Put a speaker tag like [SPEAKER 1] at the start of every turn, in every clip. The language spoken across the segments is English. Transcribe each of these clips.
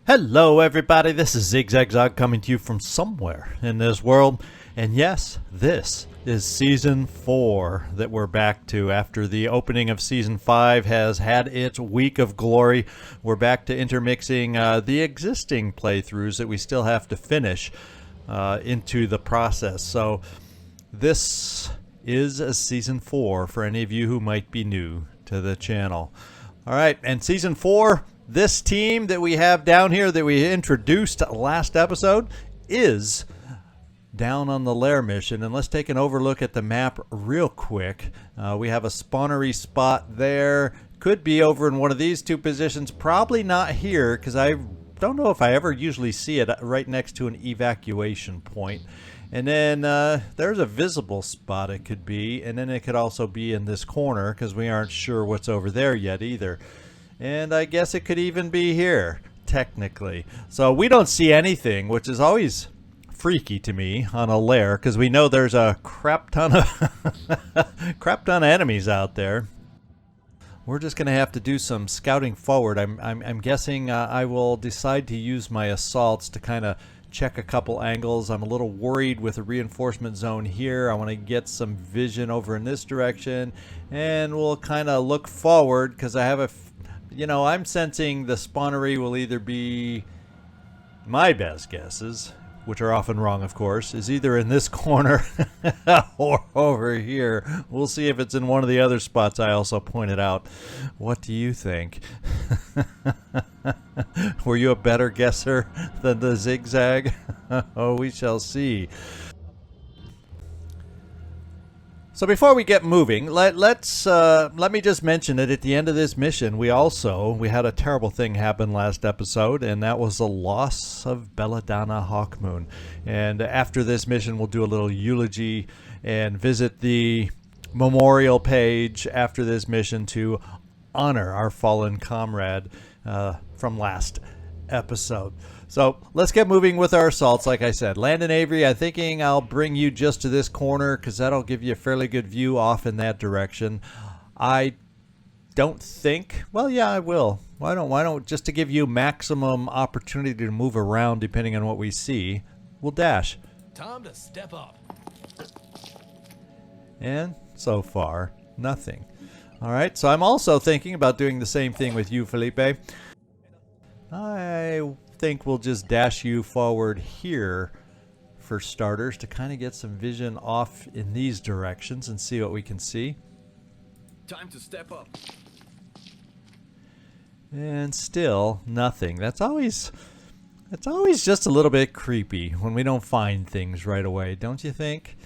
[SPEAKER 1] Hello everybody, this is Zigzag coming to you from somewhere in this world, and yes, this is Season 4 that we're back to after the opening of Season 5 has had its week of glory. We're back to intermixing the existing playthroughs that we still have to finish into the process. So this is a Season 4 for any of you who might be new to the channel. Alright, and Season 4, this team that we have down here that we introduced last episode is down on the Lair Mission. And let's take an overlook at the map real quick. We have a spawnery spot there. Could be over in one of these two positions. Probably not here because I don't know if I ever usually see it right next to an evacuation point. And then there's a visible spot it could be. And then it could also be in this corner because we aren't sure what's over there yet either. And I guess it could even be here, technically. So we don't see anything, which is always freaky to me on a lair, because we know there's a crap ton of enemies out there. We're just going to have to do some scouting forward. I'm guessing I will decide to use my assaults to kind of check a couple angles. I'm a little worried with the reinforcement zone here. I want to get some vision over in this direction, and we'll kind of look forward because I have a I'm sensing the spawnery will either be, my best guesses, which are often wrong of course, is either in this corner or over here. We'll see if it's in one of the other spots I also pointed out. What do you think? Were you a better guesser than the Zigzag? Oh, we shall see. So before we get moving, let me just mention that at the end of this mission, we had a terrible thing happen last episode, and that was the loss of Belladonna Hawkmoon. And after this mission, we'll do a little eulogy and visit the memorial page after this mission to honor our fallen comrade from last episode. So let's get moving with our assaults. Like I said, Landon Avery, I'm thinking I'll bring you just to this corner because that'll give you a fairly good view off in that direction. I don't think, well, yeah, I will. Why don't just to give you maximum opportunity to move around depending on what we see, we'll dash.
[SPEAKER 2] Time to step up.
[SPEAKER 1] And so far, nothing. All right, so I'm also thinking about doing the same thing with you, Felipe. I think we'll just dash you forward here for starters to kind of get some vision off in these directions and see what we can see.
[SPEAKER 2] Time to step up.
[SPEAKER 1] And still nothing. That's always just a little bit creepy when we don't find things right away, don't you think?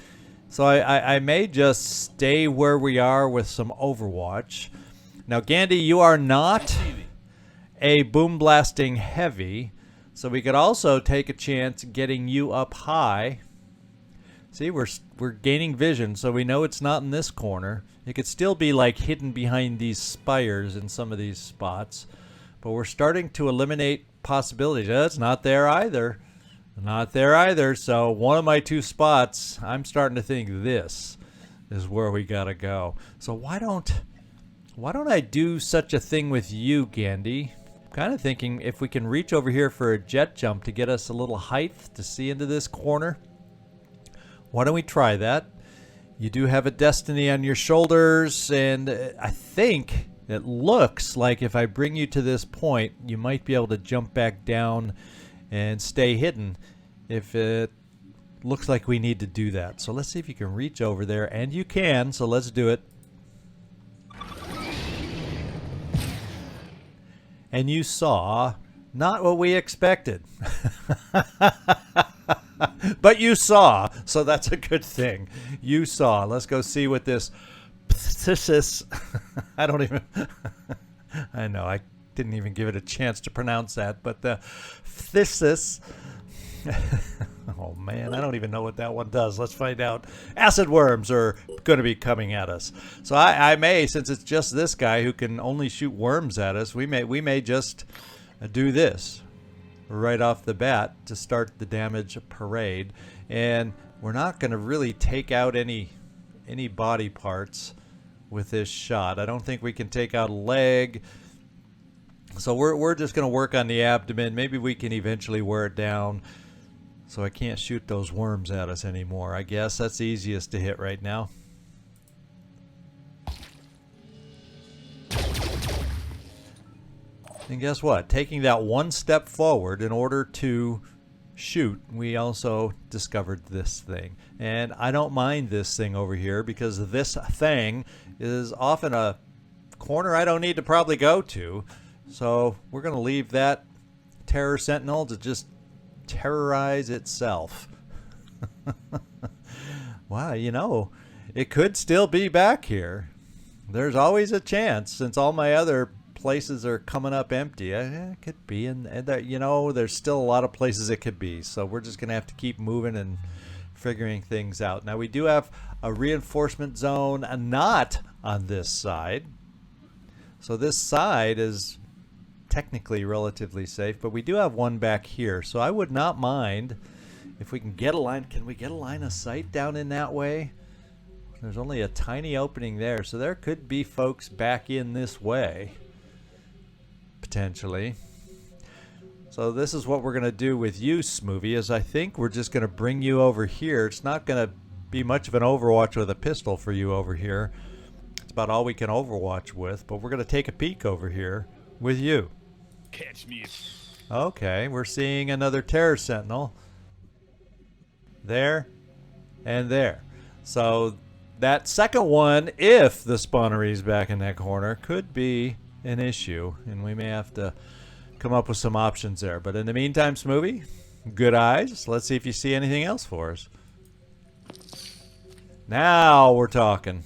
[SPEAKER 1] So I may just stay where we are with some Overwatch. Now Gandhi, you are not a boom blasting heavy, so we could also take a chance getting you up high. See, we're gaining vision, so we know it's not in this corner. It could still be like hidden behind these spires in some of these spots, but we're starting to eliminate possibilities. It's not there either. Not there either. So one of my two spots, I'm starting to think this is where we gotta go. So why don't I do such a thing with you, Gandhi? Kind of thinking if we can reach over here for a jet jump to get us a little height to see into this corner. Why don't we try that? You do have a destiny on your shoulders, and I think it looks like if I bring you to this point, you might be able to jump back down and stay hidden if it looks like we need to do that. So let's see if you can reach over there, and you can, so let's do it. And you saw not what we expected. But you saw, so that's a good thing. You saw. Let's go see what this I don't even I know, I didn't even give it a chance to pronounce that, but the oh man, I don't even know what that one does. Let's find out. Acid worms are going to be coming at us. So I may, since it's just this guy who can only shoot worms at us, we may just do this right off the bat to start the damage parade. And we're not going to really take out any body parts with this shot. I don't think we can take out a leg. So we're just going to work on the abdomen. Maybe we can eventually wear it down so I can't shoot those worms at us anymore. I guess that's the easiest to hit right now. And guess what? Taking that one step forward in order to shoot, we also discovered this thing. And I don't mind this thing over here because this thing is often a corner I don't need to probably go to. So we're going to leave that terror sentinel to just terrorize itself. Wow, you know, it could still be back here. There's always a chance since all my other places are coming up empty. It could be, and you know, there's still a lot of places it could be. So we're just going to have to keep moving and figuring things out. Now we do have a reinforcement zone, not on this side. So this side is technically relatively safe, but we do have one back here. So I would not mind if we can get a line. Can we get a line of sight down in that way? There's only a tiny opening there, so there could be folks back in this way, potentially. So this is what we're going to do with you, Smoovie, is I think we're just going to bring you over here. It's not going to be much of an overwatch with a pistol for you over here. It's about all we can overwatch with, but we're going to take a peek over here with you.
[SPEAKER 2] Catch me.
[SPEAKER 1] Okay, we're seeing another terror sentinel. There and there. So that second one, if the spawnery's back in that corner, could be an issue, and we may have to come up with some options there. But in the meantime, Smoovie, good eyes. Let's see if you see anything else for us. Now we're talking.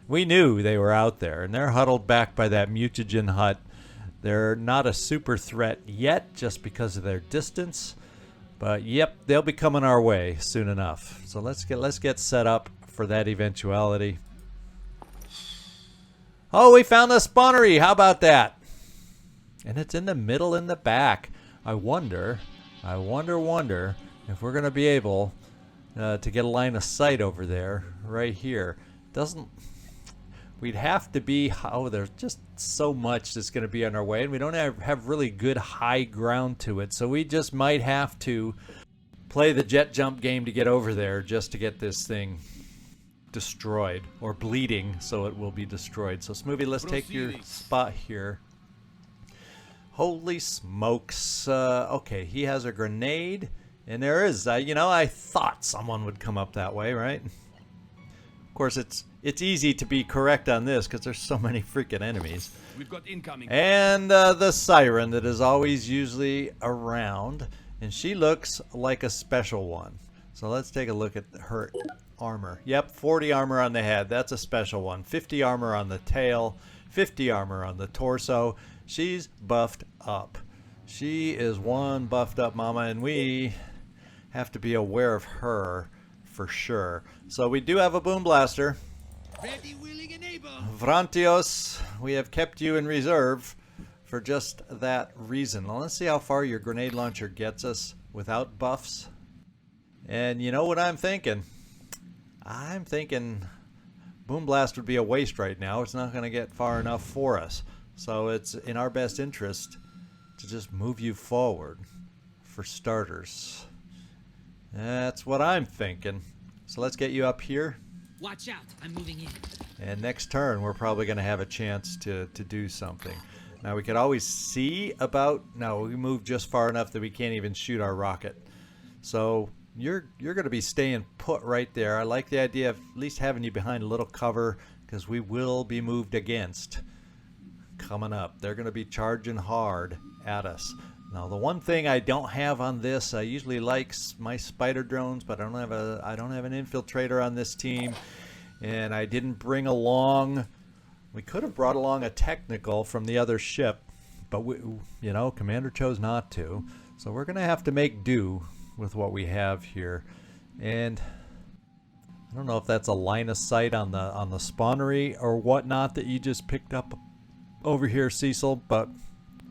[SPEAKER 1] We knew they were out there, and they're huddled back by that mutagen hut. They're not a super threat yet just because of their distance, but yep, they'll be coming our way soon enough. So let's get set up for that eventuality. Oh, we found the spawnery. How about that? And it's in the middle in the back. I wonder if we're going to be able to get a line of sight over there right here. We'd have to be, oh, there's just so much that's going to be on our way, and we don't have really good high ground to it, so we just might have to play the jet jump game to get over there just to get this thing destroyed, or bleeding so it will be destroyed. So Smoovie, let's take your spot here. Holy smokes. Okay, he has a grenade, and there is, you know, I thought someone would come up that way, right? Of course, it's easy to be correct on this because there's so many freaking enemies.
[SPEAKER 2] We've got incoming.
[SPEAKER 1] And the siren that is always usually around, and she looks like a special one. So let's take a look at her armor. Yep, 40 armor on the head. That's a special one. 50 armor on the tail. 50 armor on the torso. She's buffed up. She is one buffed up mama, and we have to be aware of her for sure. So we do have a boom blaster.
[SPEAKER 2] Ready, willing, and able.
[SPEAKER 1] Vrantios, we have kept you in reserve for just that reason. Now let's see how far your grenade launcher gets us without buffs. And you know what I'm thinking? I'm thinking boom blast would be a waste right now. It's not going to get far enough for us. So it's in our best interest to just move you forward for starters. That's what I'm thinking. So let's get you up here.
[SPEAKER 3] Watch out, I'm moving in.
[SPEAKER 1] And next turn, we're probably going to have a chance to do something. Now, we could always see about... No, we moved just far enough that we can't even shoot our rocket. So you're going to be staying put right there. I like the idea of at least having you behind a little cover because we will be moved against coming up. They're going to be charging hard at us. Now, the one thing I don't have on this, I usually like my spider drones, but I don't have an infiltrator on this team, and I didn't bring along. We could have brought along a technical from the other ship, but you know, Commander chose not to. So we're gonna have to make do with what we have here, and I don't know if that's a line of sight on the spawnery or whatnot that you just picked up over here, Cecil, but.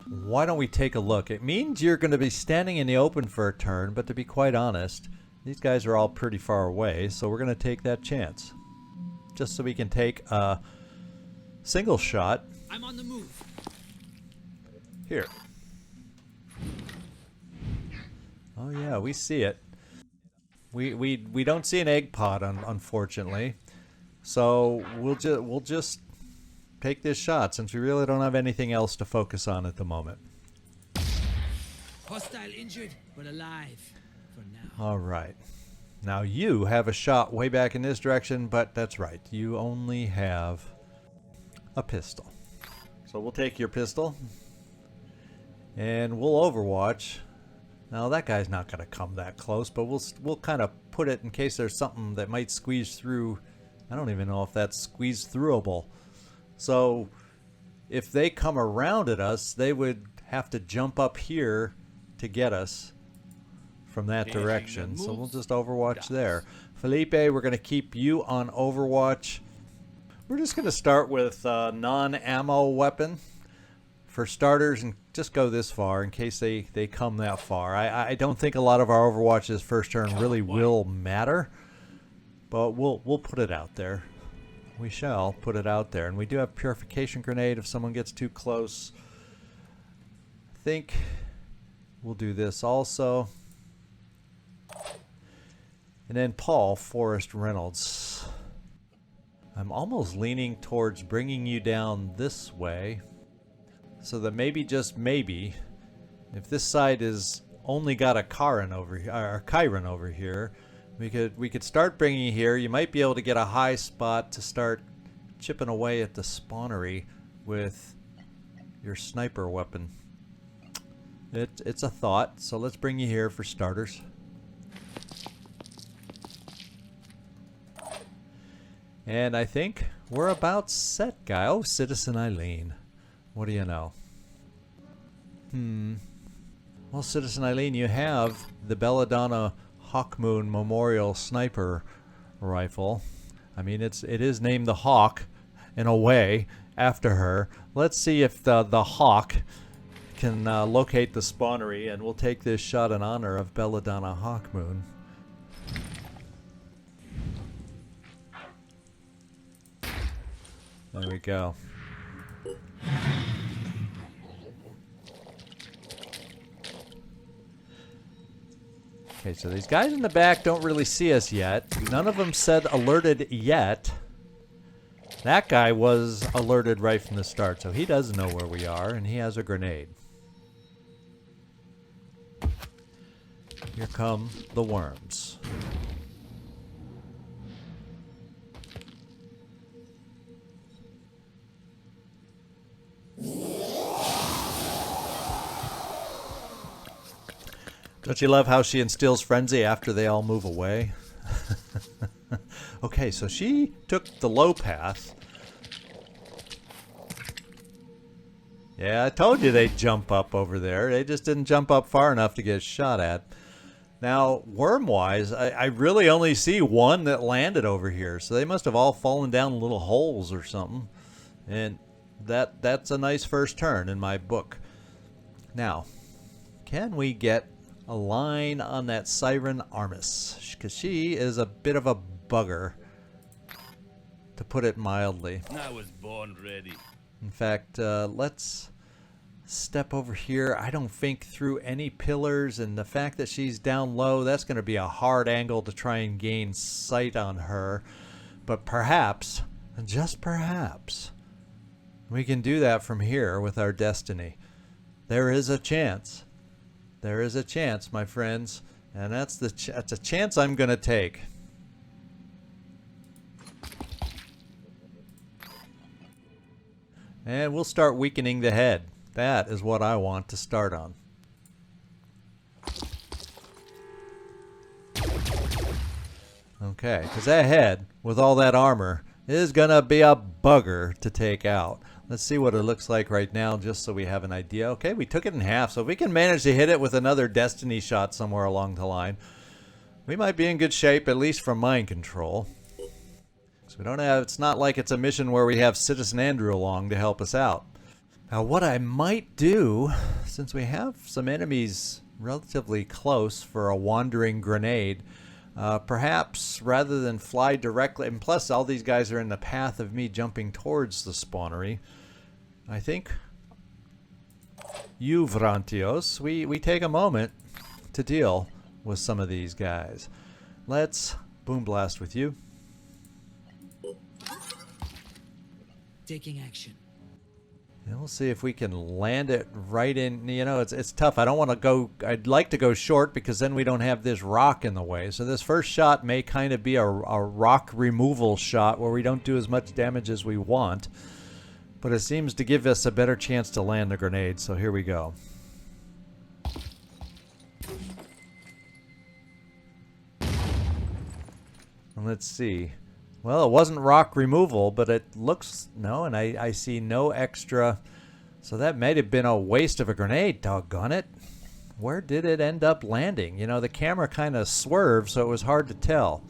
[SPEAKER 1] Why don't we take a look? It means you're going to be standing in the open for a turn, but to be quite honest, these guys are all pretty far away, so we're going to take that chance. Just so we can take a single shot.
[SPEAKER 3] I'm on the move.
[SPEAKER 1] Here. Oh yeah, we see it. We don't see an egg pod, unfortunately. So we'll just take this shot since we really don't have anything else to focus on at the moment.
[SPEAKER 3] Hostile injured, but alive. For now.
[SPEAKER 1] All right. Now you have a shot way back in this direction, but that's right. You only have a pistol. So we'll take your pistol and we'll overwatch. Now that guy's not going to come that close, but we'll kind of put it in case there's something that might squeeze through. I don't even know if that's squeeze throughable. So if they come around at us, they would have to jump up here to get us from that direction. So we'll just overwatch there. Felipe, we're going to keep you on overwatch. We're just going to start with non-ammo weapon for starters and just go this far in case they come that far. I don't think a lot of our overwatches first turn really will matter, but we'll put it out there. We shall put it out there. And we do have purification grenade if someone gets too close. I think we'll do this also. And then Paul Forrest Reynolds. I'm almost leaning towards bringing you down this way so that maybe, just maybe, if this side is only got a Chiron over here, or Chiron over here, we could start bringing you here. You might be able to get a high spot to start chipping away at the spawnery with your sniper weapon. It's a thought, so let's bring you here for starters. And I think we're about set, guy. Oh, Citizen Eileen. What do you know? Well, Citizen Eileen, you have the Belladonna Hawkmoon Memorial Sniper Rifle. I mean, it is named the Hawk, in a way, after her. Let's see if the Hawk can locate the spawnery, and we'll take this shot in honor of Belladonna Hawkmoon. There we go. Okay, so these guys in the back don't really see us yet. None of them said alerted yet. That guy was alerted right from the start, so he does know where we are, and he has a grenade. Here come the worms. Don't you love how she instills frenzy after they all move away? Okay, so she took the low path. Yeah, I told you they'd jump up over there. They just didn't jump up far enough to get shot at. Now, worm-wise, I really only see one that landed over here. So they must have all fallen down little holes or something. And that's a nice first turn in my book. Now, can we get a line on that Siren Armis? Because she is a bit of a bugger, to put it mildly.
[SPEAKER 2] I was born ready.
[SPEAKER 1] In fact, let's step over here. I don't think through any pillars, and the fact that she's down low, that's going to be a hard angle to try and gain sight on her. But perhaps, just perhaps, we can do that from here with our destiny. There is a chance. There is a chance, my friends, and that's a chance I'm going to take. And we'll start weakening the head. That is what I want to start on. Okay, because that head, with all that armor, is going to be a bugger to take out. Let's see what it looks like right now, just so we have an idea. Okay, we took it in half, so if we can manage to hit it with another destiny shot somewhere along the line, we might be in good shape, at least from mind control. So we don't have, it's not like it's a mission where we have Citizen Andrew along to help us out. Now what I might do, since we have some enemies relatively close for a wandering grenade, perhaps rather than fly directly, and plus all these guys are in the path of me jumping towards the spawnery, I think you, Vrantios, we take a moment to deal with some of these guys. Let's boom blast with you.
[SPEAKER 3] Taking action.
[SPEAKER 1] And we'll see if we can land it right in. You know, it's tough. I don't want to go. I'd like to go short because then we don't have this rock in the way. So this first shot may kind of be a rock removal shot where we don't do as much damage as we want. But it seems to give us a better chance to land the grenade. So here we go. And let's see. Well, it wasn't rock removal, but it looks, no, and I see no extra. So that might have been a waste of a grenade, doggone it. Where did it end up landing? You know, the camera kind of swerved, so it was hard to tell.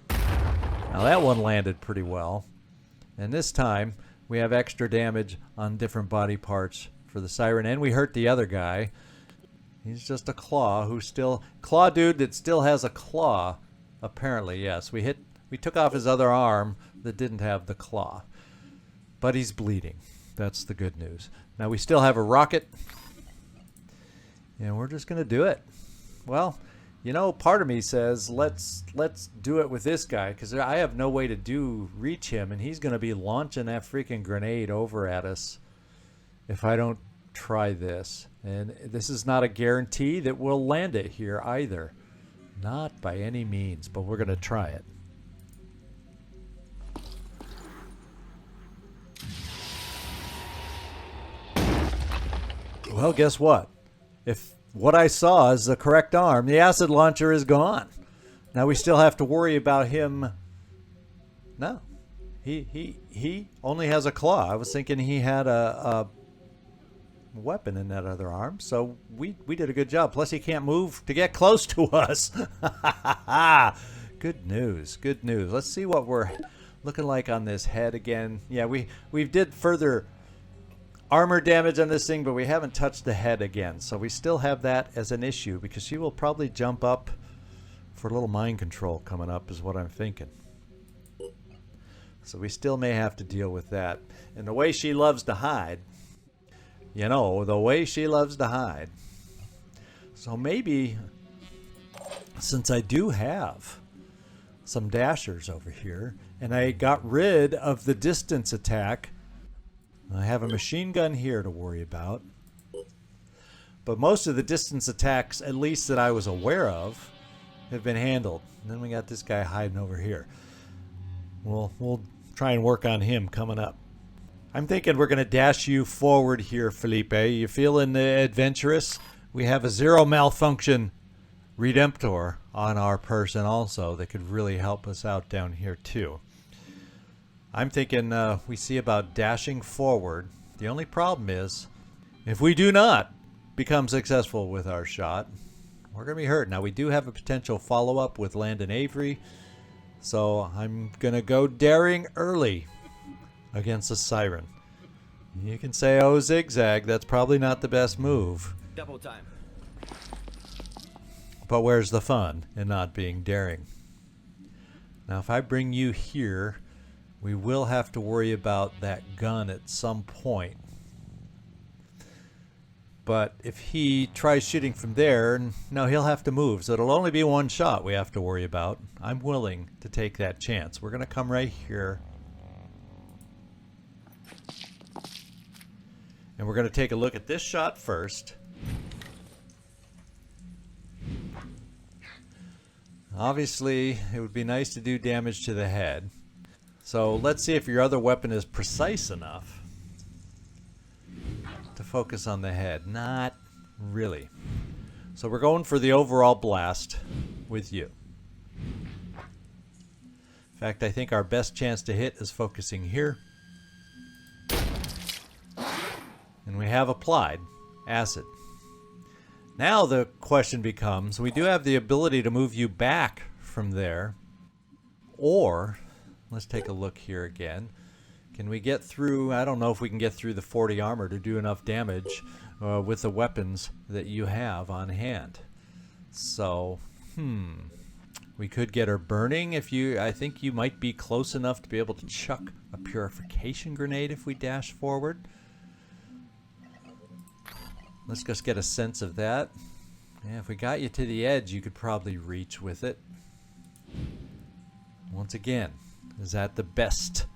[SPEAKER 1] Now that one landed pretty well. And this time, we have extra damage on different body parts for the siren, and we hurt the other guy. He's just a claw who still... Claw dude that still has a claw, apparently, yes. We took off his other arm that didn't have the claw. But he's bleeding. That's the good news. Now we still have a rocket. And we're just going to do it. Well, you know, part of me says, let's do it with this guy. Because I have no way to reach him. And he's going to be launching that freaking grenade over at us if I don't try this. And this is not a guarantee that we'll land it here either. Not by any means, but we're going to try it. Well, guess what? If what I saw is the correct arm, the acid launcher is gone. Now we still have to worry about him. No. He only has a claw. I was thinking he had a weapon in that other arm, so we did a good job. Plus he can't move to get close to us. Good news, good news. Let's see what we're looking like on this head again. Yeah, we did further armor damage on this thing, but we haven't touched the head again, so we still have that as an issue because she will probably jump up for a little mind control coming up is what I'm thinking. So we still may have to deal with that. And the way she loves to hide, you know, the way she loves to hide. So maybe, since I do have some dashers over here, and I got rid of the distance attack, I have a machine gun here to worry about. But most of the distance attacks, at least that I was aware of, have been handled. And then we got this guy hiding over here. We'll try and work on him coming up. I'm thinking we're going to dash you forward here, Felipe. You feeling adventurous? We have a zero malfunction Redemptor on our person also that could really help us out down here too. I'm thinking we see about dashing forward. The only problem is if we do not become successful with our shot, we're going to be hurt. Now we do have a potential follow-up with Landon Avery, so I'm going to go daring early against a siren. You can say, oh, zigzag, that's probably not the best move.
[SPEAKER 2] Double time.
[SPEAKER 1] But where's the fun in not being daring? Now, if I bring you here, we will have to worry about that gun at some point. But if he tries shooting from there, no, he'll have to move. So it'll only be one shot we have to worry about. I'm willing to take that chance. We're going to come right here. And we're going to take a look at this shot first. Obviously, it would be nice to do damage to the head. So let's see if your other weapon is precise enough to focus on the head. Not really. So we're going for the overall blast with you. In fact, I think our best chance to hit is focusing here. And we have applied acid. Now the question becomes, we do have the ability to move you back from there. Or, let's take a look here again. Can we get through, I don't know if we can get through the 40 armor to do enough damage with the weapons that you have on hand. So, we We could get her burning if you... I think you might be close enough to be able to chuck a purification grenade if we dash forward. Let's just get a sense of that. Yeah, if we got you to the edge, you could probably reach with it. Once again, is that the best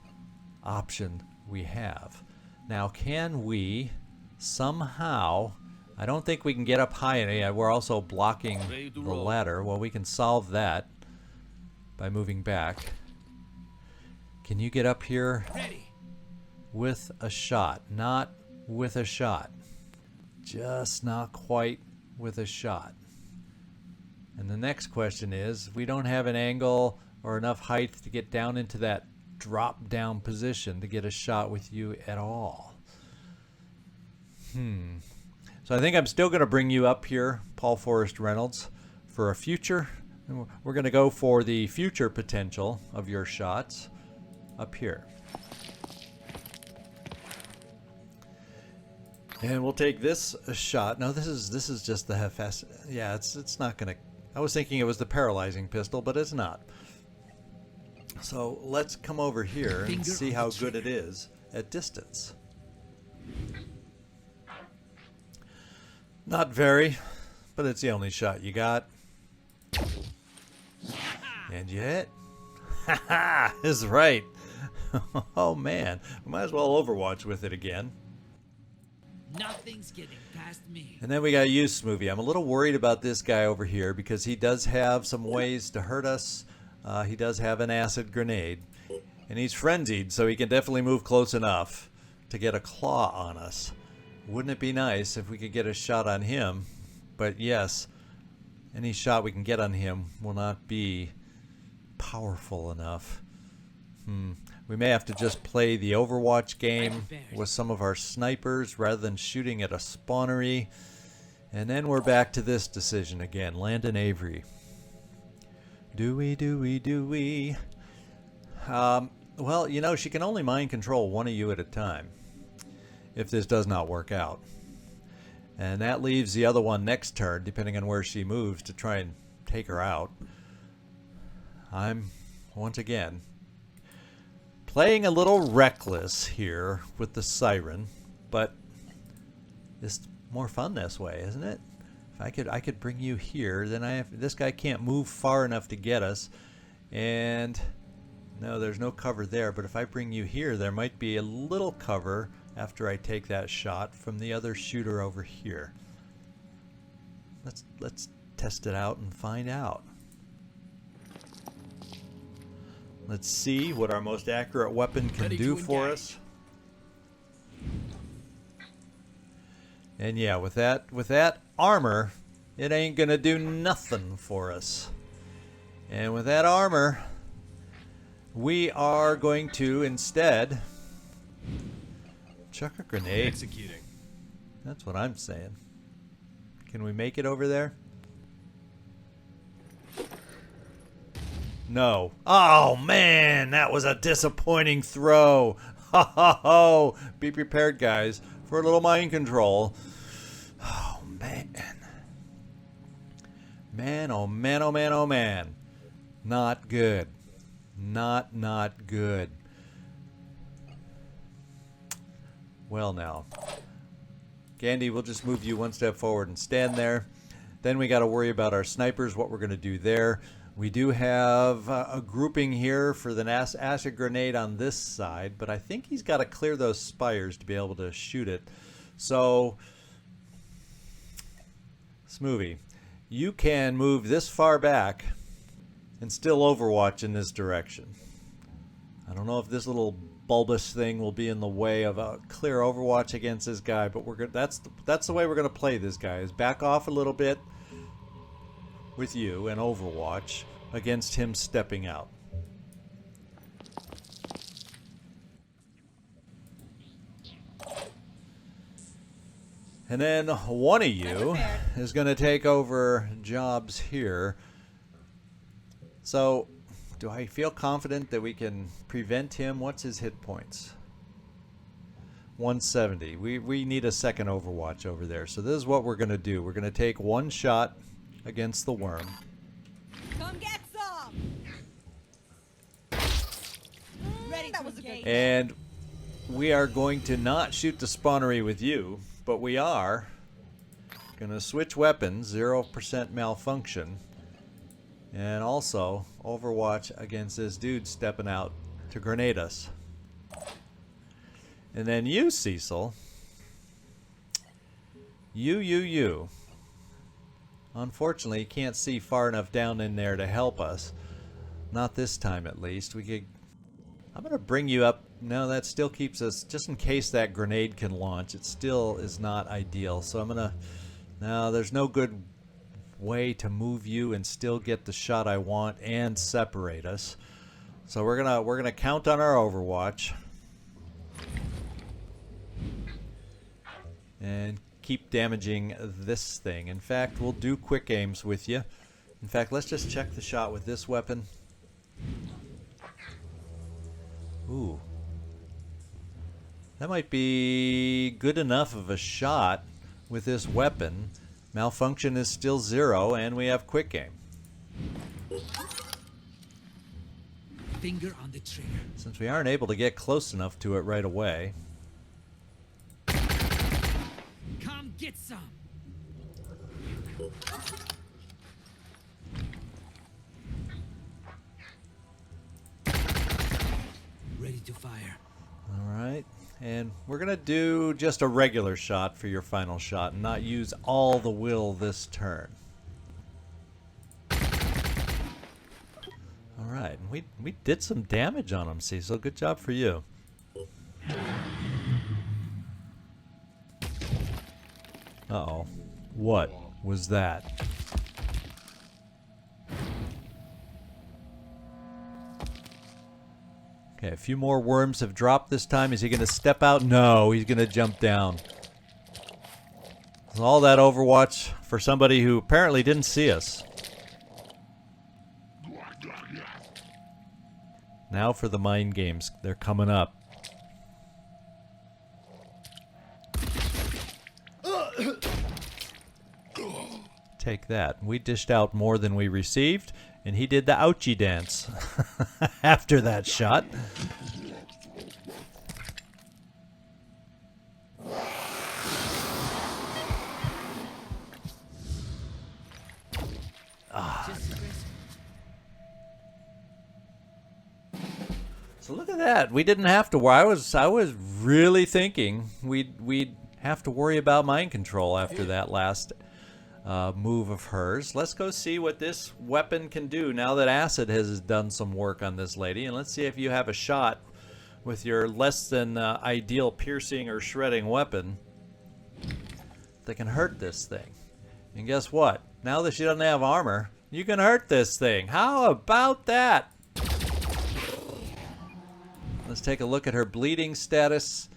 [SPEAKER 1] option we have? Now, can we somehow... I don't think we can get up high enough. We're also blocking the ladder. Well, we can solve that by moving back. Can you get up here with a shot? Not with a shot. Just not quite with a shot. And the next question is, we don't have an angle or enough height to get down into that drop down position to get a shot with you at all. So I think I'm still going to bring you up here, Paul Forrest Reynolds, for a future. We're going to go for the future potential of your shots up here. And we'll take this a shot. No, this is just the Hefes. Yeah, it's not going to... I was thinking it was the paralyzing pistol, but it's not. So let's come over here and see how good it is at distance. Not very, but it's the only shot you got. And you hit. Haha, is right. Oh man, we might as well Overwatch with it again.
[SPEAKER 3] Nothing's getting past me.
[SPEAKER 1] And then we got Use Movie. I'm a little worried about this guy over here because he does have some ways to hurt us. He does have an acid grenade. And he's frenzied, so he can definitely move close enough to get a claw on us. Wouldn't it be nice if we could get a shot on him? But yes, any shot we can get on him will not be powerful enough. We may have to just play the Overwatch game with some of our snipers rather than shooting at a spawnery. And then we're back to this decision again. Landon Avery. Do we? Well, you know, she can only mind control one of you at a time if this does not work out. And that leaves the other one next turn, depending on where she moves, to try and take her out. I'm, once again, playing a little reckless here with the siren, but it's more fun this way, isn't it? If I could bring you here, then this guy can't move far enough to get us, and no, there's no cover there. But if I bring you here, there might be a little cover after I take that shot from the other shooter over here. Let's test it out and find out. Let's see what our most accurate weapon can do for us. And yeah, with that armor, it ain't gonna do nothing for us. And with that armor, we are going to instead chuck a grenade.
[SPEAKER 2] Executing.
[SPEAKER 1] That's what I'm saying. Can we make it over there? No. Oh man, that was a disappointing throw. Ho ho ho. Be prepared, guys, for a little mind control. Oh man. Man, oh man, oh man, oh man. Not good. Not good. Well now. Gandhi, we'll just move you one step forward and stand there. Then we got to worry about our snipers, what we're going to do there. We do have a grouping here for the acid grenade on this side, but I think he's got to clear those spires to be able to shoot it. So, Smoothie, you can move this far back and still Overwatch in this direction. I don't know if this little bulbous thing will be in the way of a clear Overwatch against this guy, but that's the way we're going to play this guy, is back off a little bit with you and Overwatch against him stepping out. And then one of you is going to take over jobs here. So, do I feel confident that we can prevent him? What's his hit points? 170. We need a second Overwatch over there. So this is what we're going to do. We're going to take one shot against the worm.
[SPEAKER 4] Come get some!
[SPEAKER 1] And we are going to not shoot the spawnery with you, but we are going to switch weapons, 0% malfunction, and also overwatch against this dude stepping out to grenade us. And then you, Cecil, you. Unfortunately, you can't see far enough down in there to help us. Not this time, at least. I'm going to bring you up. No, that still keeps us, just in case that grenade can launch. It still is not ideal. So I'm going to... No, there's no good way to move you and still get the shot I want and separate us. So we're gonna count on our overwatch and keep damaging this thing. In fact, we'll do quick aims with you. In fact, let's just check the shot with this weapon. Ooh. That might be good enough of a shot with this weapon. Malfunction is still 0, and we have quick aim.
[SPEAKER 3] Finger on the trigger.
[SPEAKER 1] Since we aren't able to get close enough to it right away.
[SPEAKER 3] Come get some. Ready to fire.
[SPEAKER 1] All right. And we're going to do just a regular shot for your final shot and not use all the will this turn. All right. We did some damage on him, Cecil. Good job for you. Uh-oh. What was that? Okay, a few more worms have dropped this time. Is he going to step out? No, he's going to jump down. All that Overwatch for somebody who apparently didn't see us. Now for the mind games. They're coming up. Take that. We dished out more than we received, and he did the ouchie dance after that shot. So look at that. We didn't have to worry. I was really thinking we'd have to worry about mind control after that last move of hers. Let's go see what this weapon can do now that Acid has done some work on this lady, and let's see if you have a shot with your less than ideal piercing or shredding weapon that can hurt this thing. And guess what? Now that she doesn't have armor, you can hurt this thing. How about that? Let's take a look at her bleeding status,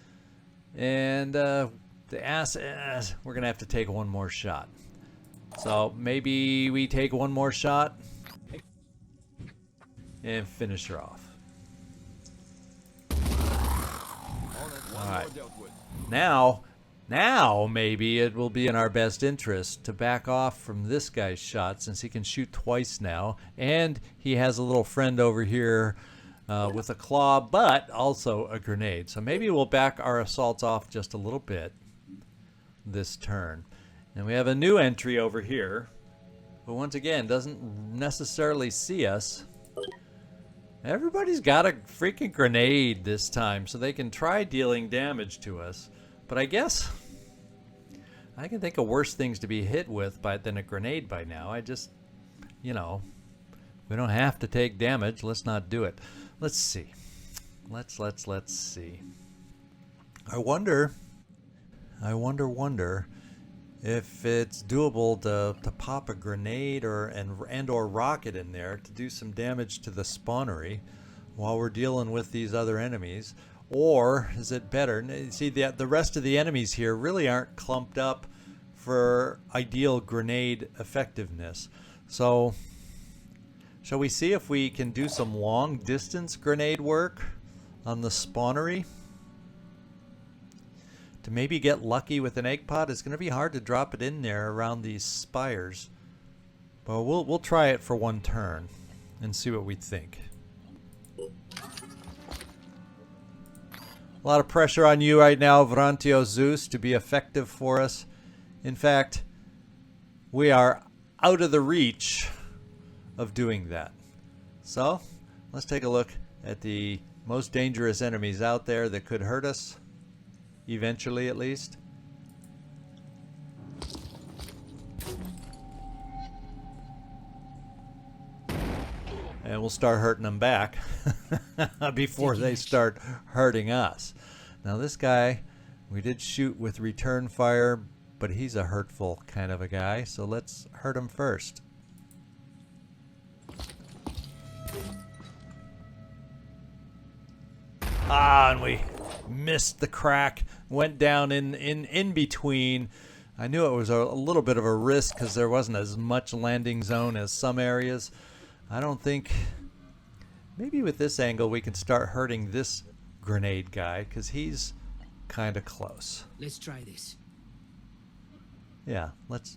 [SPEAKER 1] and the Acid, we're gonna have to take one more shot. So maybe we take one more shot and finish her off. Alright. Now maybe it will be in our best interest to back off from this guy's shot, since he can shoot twice now. And he has a little friend over here with a claw, but also a grenade. So maybe we'll back our assaults off just a little bit this turn. And we have a new entry over here, but once again, doesn't necessarily see us. Everybody's got a freaking grenade this time, so they can try dealing damage to us. But I guess I can think of worse things to be hit with than a grenade by now. I just, you know, we don't have to take damage. Let's not do it. Let's see. Let's see. I wonder if it's doable to pop a grenade or rocket in there to do some damage to the spawnery while we're dealing with these other enemies. Or is it better? See, the rest of the enemies here really aren't clumped up for ideal grenade effectiveness. So shall we see if we can do some long distance grenade work on the spawnery? To maybe get lucky with an egg pod. It's going to be hard to drop it in there around these spires. But we'll try it for one turn and see what we think. A lot of pressure on you right now, Vrantio Zeus, to be effective for us. In fact, we are out of the reach of doing that. So, let's take a look at the most dangerous enemies out there that could hurt us, eventually at least. And we'll start hurting them back before they start hurting us. Now this guy, we did shoot with return fire, but he's a hurtful kind of a guy, so let's hurt him first. Ah, and we missed the crack, went down in between. I knew it was a little bit of a risk because there wasn't as much landing zone as some areas. I don't think, maybe with this angle we can start hurting this grenade guy because he's kind of close.
[SPEAKER 3] Let's try this.
[SPEAKER 1] Yeah, let's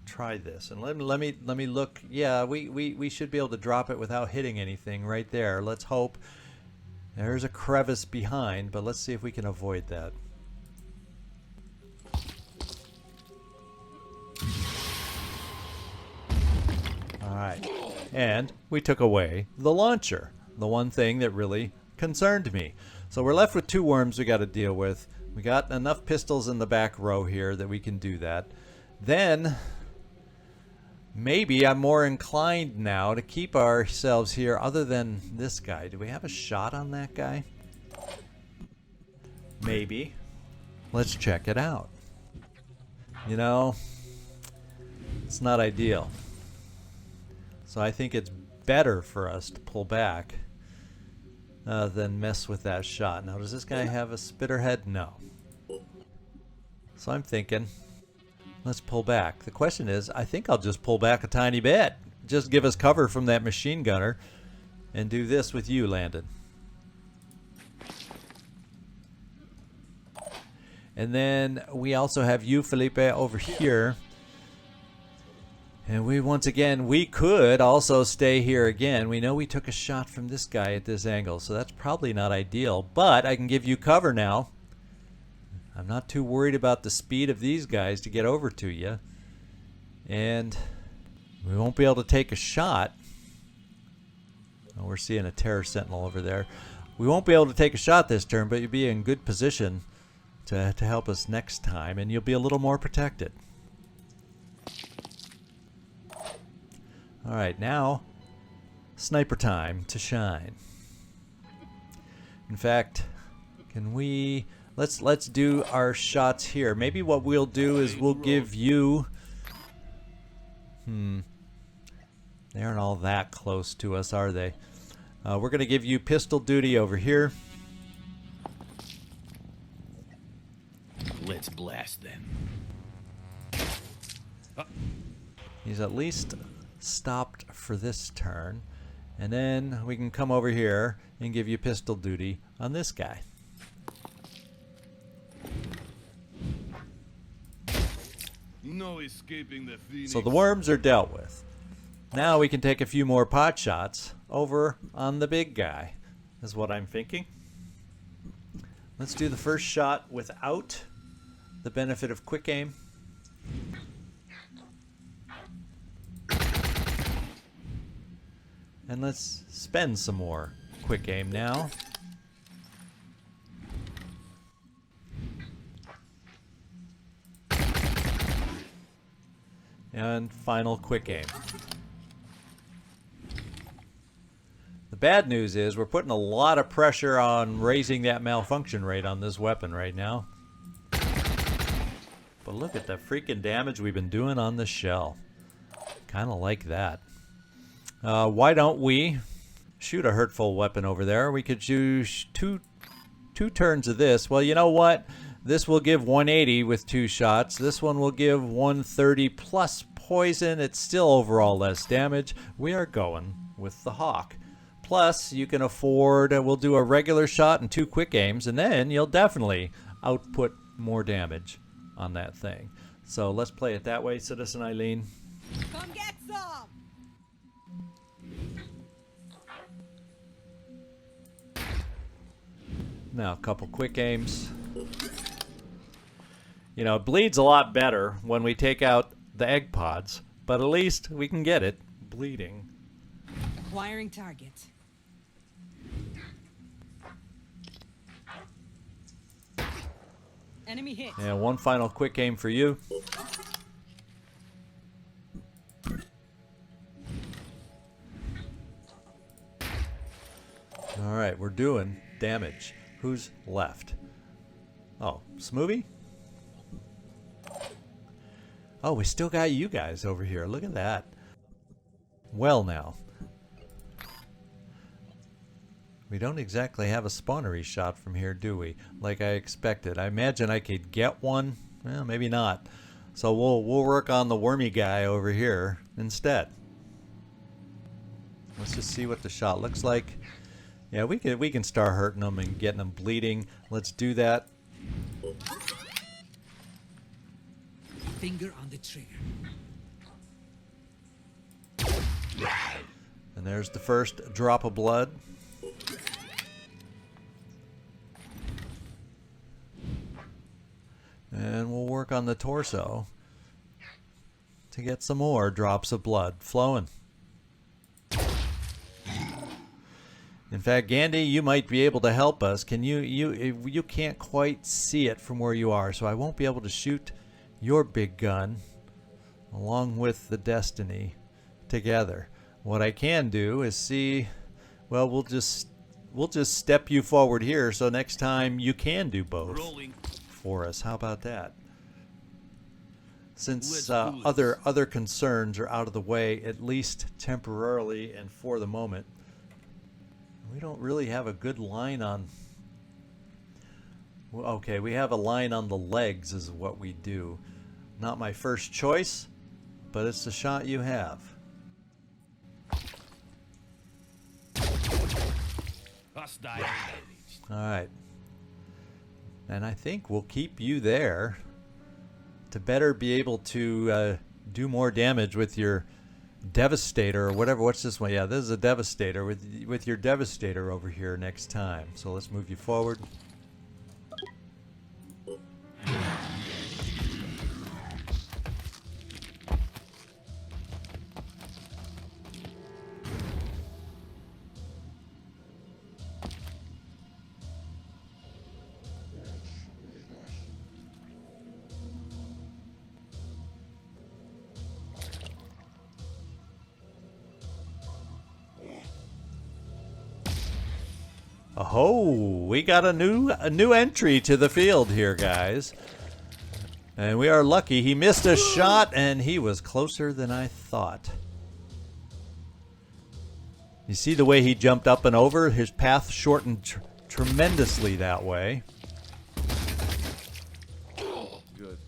[SPEAKER 1] try this, and let me look. Yeah, we should be able to drop it without hitting anything right there. Let's hope. There's a crevice behind, but let's see if we can avoid that. All right. And we took away the launcher, the one thing that really concerned me. So we're left with 2 worms we got to deal with. We got enough pistols in the back row here that we can do that. Then maybe I'm more inclined now to keep ourselves here other than this guy. Do we have a shot on that guy? Maybe. Let's check it out. You know, it's not ideal. So I think it's better for us to pull back than mess with that shot. Now, does this guy have a spitter head? No. So I'm thinking, let's pull back. The question is, I think I'll just pull back a tiny bit. Just give us cover from that machine gunner and do this with you, Landon. And then we also have you, Felipe, over here. And we, once again, we could also stay here again. We know we took a shot from this guy at this angle, so that's probably not ideal. But I can give you cover now. I'm not too worried about the speed of these guys to get over to you. And we won't be able to take a shot. Oh, we're seeing a terror sentinel over there. We won't be able to take a shot this turn, but you'll be in good position to help us next time, and you'll be a little more protected. All right, now sniper time to shine. In fact, can we let's do our shots here. Maybe what we'll do is we'll give you they aren't all that close to us, are they? We're gonna give you pistol duty over here.
[SPEAKER 2] Let's blast them.
[SPEAKER 1] He's at least stopped for this turn, and then we can come over here and give you pistol duty on this guy.
[SPEAKER 2] No escaping the Phoenix.
[SPEAKER 1] So the worms are dealt with. Now we can take a few more pot shots over on the big guy, is what I'm thinking. Let's do the first shot without the benefit of quick aim. And let's spend some more quick aim now. And final quick aim. The bad news is we're putting a lot of pressure on raising that malfunction rate on this weapon right now. But look at the freaking damage we've been doing on the shell. Kind of like that. Why don't we shoot a hurtful weapon over there? We could use two turns of this. Well, you know what? This will give 180 with 2 shots. This one will give 130 plus poison. It's still overall less damage. We are going with the Hawk. Plus, you can afford, we'll do a regular shot and 2 quick aims, and then you'll definitely output more damage on that thing. So let's play it that way, Citizen Eileen.
[SPEAKER 4] Come get some!
[SPEAKER 1] Now a couple quick aims. You know, it bleeds a lot better when we take out the egg pods, but at least we can get it bleeding.
[SPEAKER 4] Acquiring target. Enemy hit.
[SPEAKER 1] And one final quick aim for you. Alright, we're doing damage. Who's left? Oh, Smoothie? Oh, we still got you guys over here. Look at that. Well now. We don't exactly have a spawnery shot from here, do we? Like I expected. I imagine I could get one. Well, maybe not. So we'll work on the wormy guy over here instead. Let's just see what the shot looks like. Yeah, we can start hurting them and getting them bleeding. Let's do that.
[SPEAKER 3] Finger on the trigger.
[SPEAKER 1] And there's the first drop of blood. And we'll work on the torso to get some more drops of blood flowing. In fact, Gandhi, you might be able to help us. Can you can't quite see it from where you are, so I won't be able to shoot your big gun along with the Destiny together. What I can do is see, well, we'll just step you forward here so next time you can do both for us. How about that? Since other concerns are out of the way, at least temporarily and for the moment, we don't really have a good line on... Okay, we have a line on the legs is what we do. Not my first choice, but it's the shot you have. Alright. And I think we'll keep you there to better be able to do more damage with your Devastator or whatever. What's this one? Yeah, this is a Devastator with your Devastator over here next time. So let's move you forward. Oh, we got a new entry to the field here, guys. And we are lucky. He missed a shot, and he was closer than I thought. You see the way he jumped up and over? His path shortened tremendously that way.
[SPEAKER 2] Good.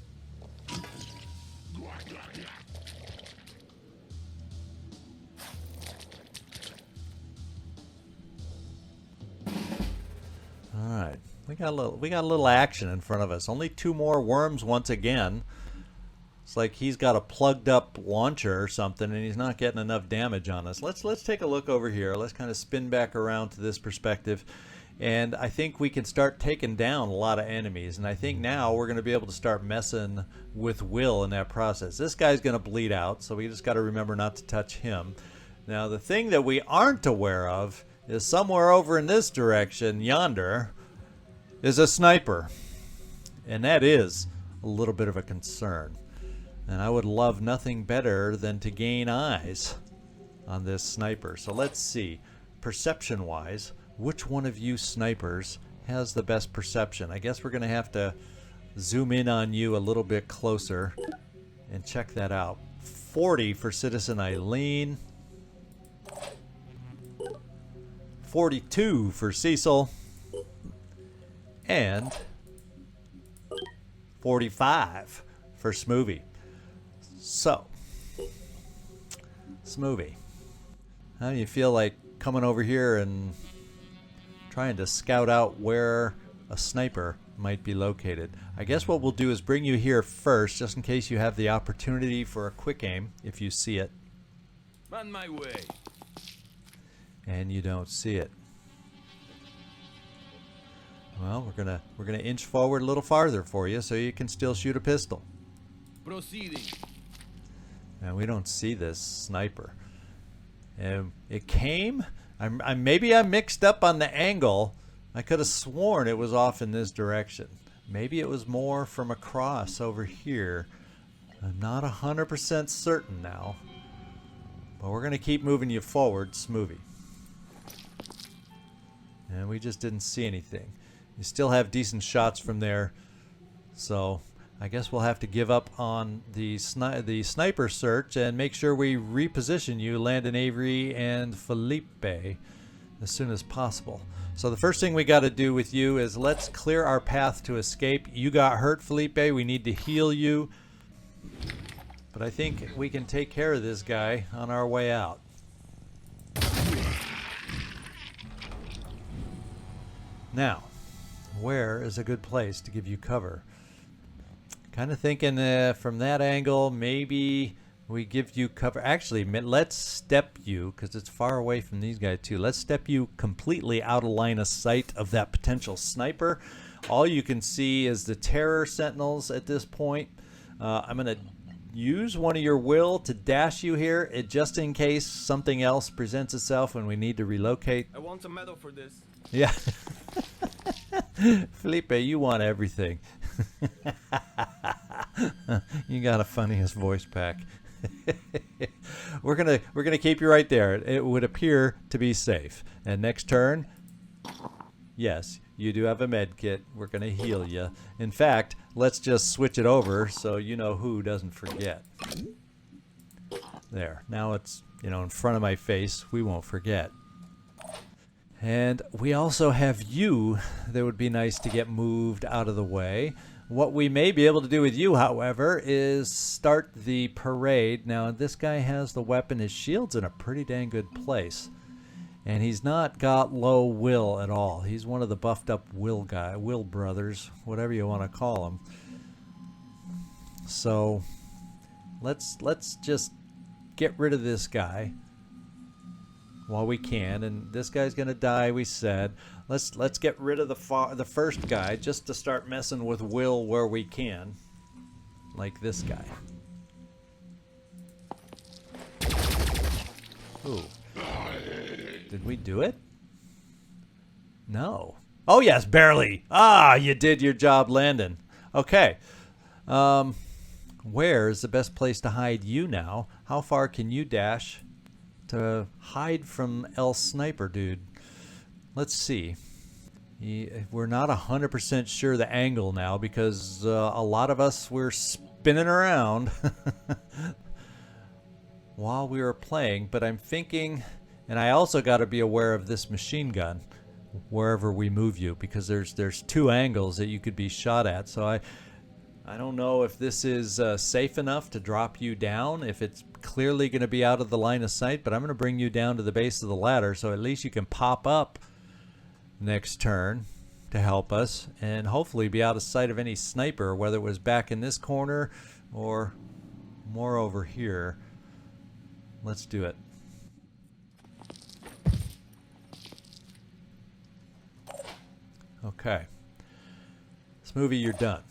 [SPEAKER 1] Alright, we got a little action in front of us. Only 2 more worms once again. It's like he's got a plugged up launcher or something and he's not getting enough damage on us. Let's take a look over here. Let's kind of spin back around to this perspective. And I think we can start taking down a lot of enemies. And I think now we're going to be able to start messing with Will in that process. This guy's going to bleed out, so we just got to remember not to touch him. Now the thing that we aren't aware of is somewhere over in this direction, yonder, is a sniper. And that is a little bit of a concern. And I would love nothing better than to gain eyes on this sniper. So let's see, perception-wise, which one of you snipers has the best perception? I guess we're going to have to zoom in on you a little bit closer and check that out. 40 for Citizen Eileen. 42 for Cecil. And 45 for Smoothie. So, Smoothie, how do you feel like coming over here and trying to scout out where a sniper might be located? I guess what we'll do is bring you here first, just in case you have the opportunity for a quick aim, if you see it.
[SPEAKER 2] On my way.
[SPEAKER 1] And you don't see it. Well, we're gonna inch forward a little farther for you so you can still shoot a pistol.
[SPEAKER 2] Proceeding.
[SPEAKER 1] And we don't see this sniper. And it came. Maybe I'm mixed up on the angle. I could have sworn it was off in this direction. Maybe it was more from across over here. I'm not 100% certain now. But we're gonna keep moving you forward, Smoothie. And we just didn't see anything. You still have decent shots from there, so I guess we'll have to give up on the sniper search and make sure we reposition you, Landon Avery and Felipe, as soon as possible. So the first thing we got to do with you is let's clear our path to escape. You got hurt, Felipe. We need to heal you. But I think we can take care of this guy on our way out. Now, where is a good place to give you cover? Kind of thinking from that angle, maybe we give you cover. Actually, let's step you, because it's far away from these guys too. Let's step you completely out of line of sight of that potential sniper. All you can see is the terror sentinels at this point. I'm going to use one of your will to dash you here, just in case something else presents itself when we need to relocate.
[SPEAKER 2] I want a medal for this.
[SPEAKER 1] Yeah. Felipe, you want everything. You got a funniest voice pack. We're gonna keep you right there. It would appear to be safe. And next turn, yes, you do have a med kit. We're gonna heal you. In fact, let's just switch it over so you know who doesn't forget. There. Now it's, in front of my face. We won't forget. And we also have you that would be nice to get moved out of the way. What we may be able to do with you, however, is start the parade. Now, this guy has the weapon. His shield's in a pretty dang good place. And he's not got low will at all. He's one of the buffed up will brothers, whatever you want to call them. So, let's just get rid of this guy while we can, and this guy's gonna die. We said let's get rid of the first guy just to start messing with will where we can, like this guy. Ooh, did we do it? No. Oh yes, barely. Ah, you did your job, Landon. Okay. Where is the best place to hide you now? How far can you dash to hide from El Sniper dude? Let's see. We're not 100% sure the angle now because a lot of us were spinning around while we were playing, but I'm thinking, and I also got to be aware of this machine gun wherever we move you, because there's two angles that you could be shot at. So I don't know if this is safe enough to drop you down, if it's clearly going to be out of the line of sight, but I'm going to bring you down to the base of the ladder so at least you can pop up next turn to help us and hopefully be out of sight of any sniper, whether it was back in this corner or more over here. Let's do it. Okay. Smoothie, you're done.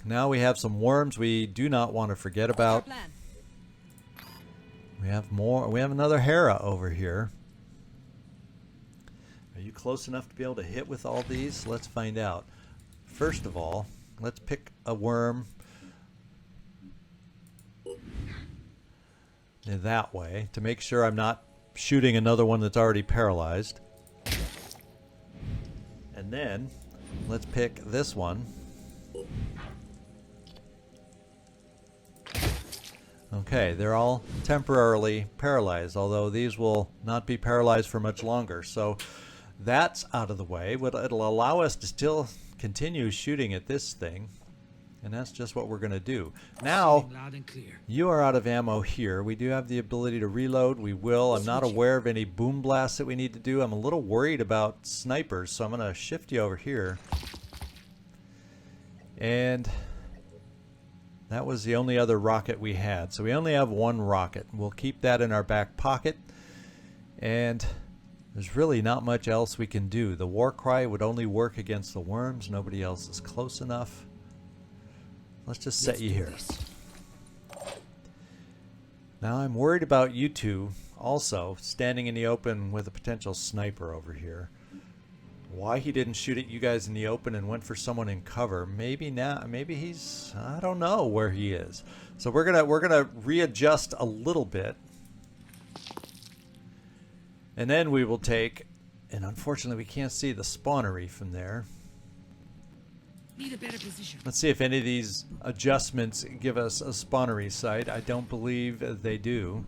[SPEAKER 1] Now we have some worms we do not want to forget about. We have more. We have another Hera over here. Are you close enough to be able to hit with all these? Let's find out. First of all, let's pick a worm that way to make sure I'm not shooting another one that's already paralyzed. And then let's pick this one. Okay, they're all temporarily paralyzed, although these will not be paralyzed for much longer. So that's out of the way. It'll allow us to still continue shooting at this thing, and that's just what we're going to do. Now, you are out of ammo here. We do have the ability to reload. We will. I'm not aware of any boom blasts that we need to do. I'm a little worried about snipers, so I'm going to shift you over here. And that was the only other rocket we had. So we only have one rocket. We'll keep that in our back pocket. And There's really not much else we can do. The war cry would only work against the worms. Nobody else is close enough. Let's just set you here. Now I'm worried about you two also standing in the open with a potential sniper over here. Why he didn't shoot at you guys in the open and went for someone in cover? Maybe now, maybe he's, I don't know where he is. So we're gonna readjust a little bit, and then we will take. And unfortunately, we can't see the spawnery from there.
[SPEAKER 3] Need a better position.
[SPEAKER 1] Let's see if any of these adjustments give us a spawnery site. I don't believe they do,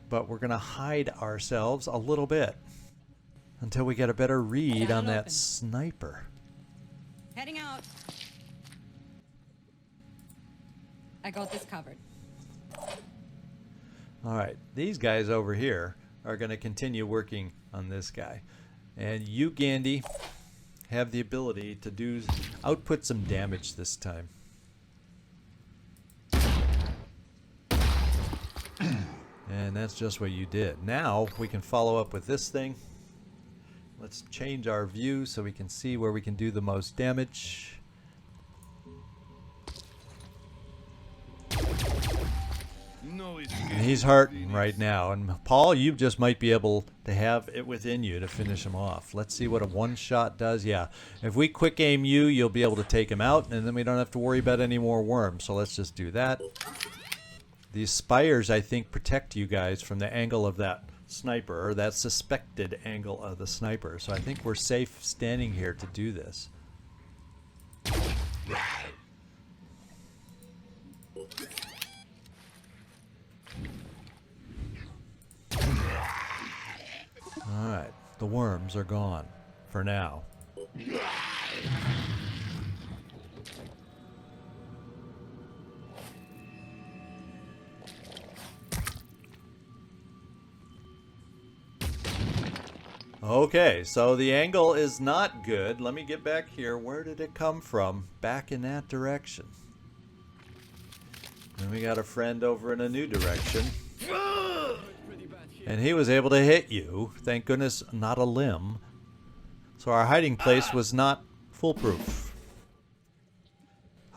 [SPEAKER 1] but we're gonna hide ourselves a little bit until we get a better read on that sniper.
[SPEAKER 4] Heading out. I got this covered.
[SPEAKER 1] Alright, these guys over here are going to continue working on this guy. And you, Gandhi, have the ability to output some damage this time. And that's just what you did. Now we can follow up with this thing. Let's change our view so we can see where we can do the most damage.
[SPEAKER 2] No,
[SPEAKER 1] And he's hurting right now. And Paul, you just might be able to have it within you to finish him off. Let's see what a one-shot does. Yeah, if we quick aim you, you'll be able to take him out, and then we don't have to worry about any more worms. So let's just do that. These spires, I think, protect you guys from the angle of that sniper, or that suspected angle of the sniper. So I think we're safe standing here to do this. Alright, the worms are gone for now. Okay, so the angle is not good. Let me get back here. Where did it come from? Back in that direction. And we got a friend over in a new direction. And he was able to hit you. Thank goodness, not a limb. So our hiding place was not foolproof.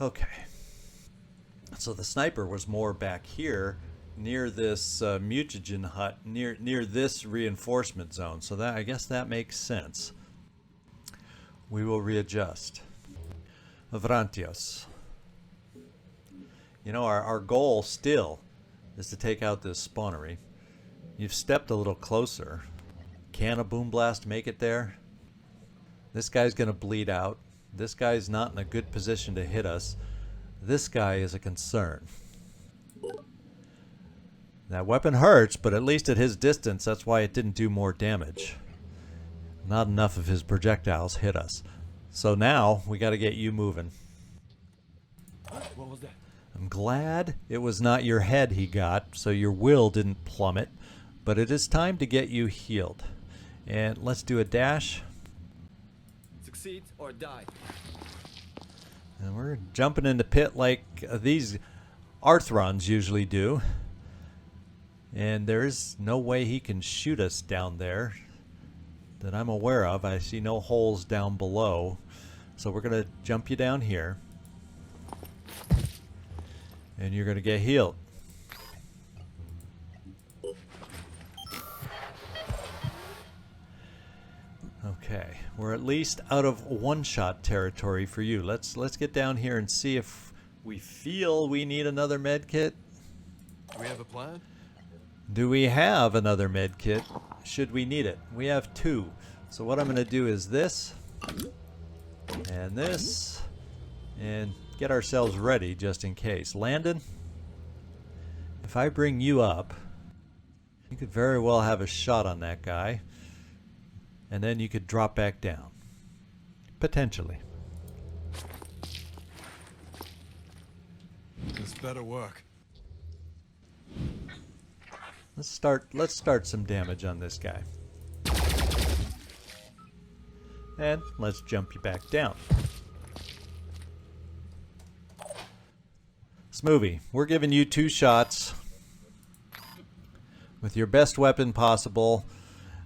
[SPEAKER 1] Okay. So the sniper was more back here, near this mutagen hut, near this reinforcement zone. So that, I guess that makes sense. We will readjust. Avrantios. You know, our goal still is to take out this spawnery. You've stepped a little closer. Can a boom blast make it there? This guy's gonna bleed out. This guy's not in a good position to hit us. This guy is a concern. That weapon hurts, but at least at his distance, that's why it didn't do more damage. Not enough of his projectiles hit us. So now, we gotta get you moving.
[SPEAKER 2] What was that?
[SPEAKER 1] I'm glad it was not your head he got, so your will didn't plummet. But it is time to get you healed. And let's do a dash.
[SPEAKER 2] Succeed or die.
[SPEAKER 1] And we're jumping in the pit like these Arthrons usually do. And there's no way he can shoot us down there that I'm aware of. I see no holes down below. So we're going to jump you down here. And you're going to get healed. Okay, we're at least out of one-shot territory for you. Let's get down here and see if we feel we need another med kit.
[SPEAKER 2] Do we have a plan?
[SPEAKER 1] Do we have another med kit? Should we need it? We have two. So what I'm going to do is this and this and get ourselves ready just in case. Landon, if I bring you up, you could very well have a shot on that guy. And then you could drop back down. Potentially.
[SPEAKER 2] This better work.
[SPEAKER 1] Let's start some damage on this guy. And let's jump you back down. Smoothie, we're giving you 2 shots with your best weapon possible.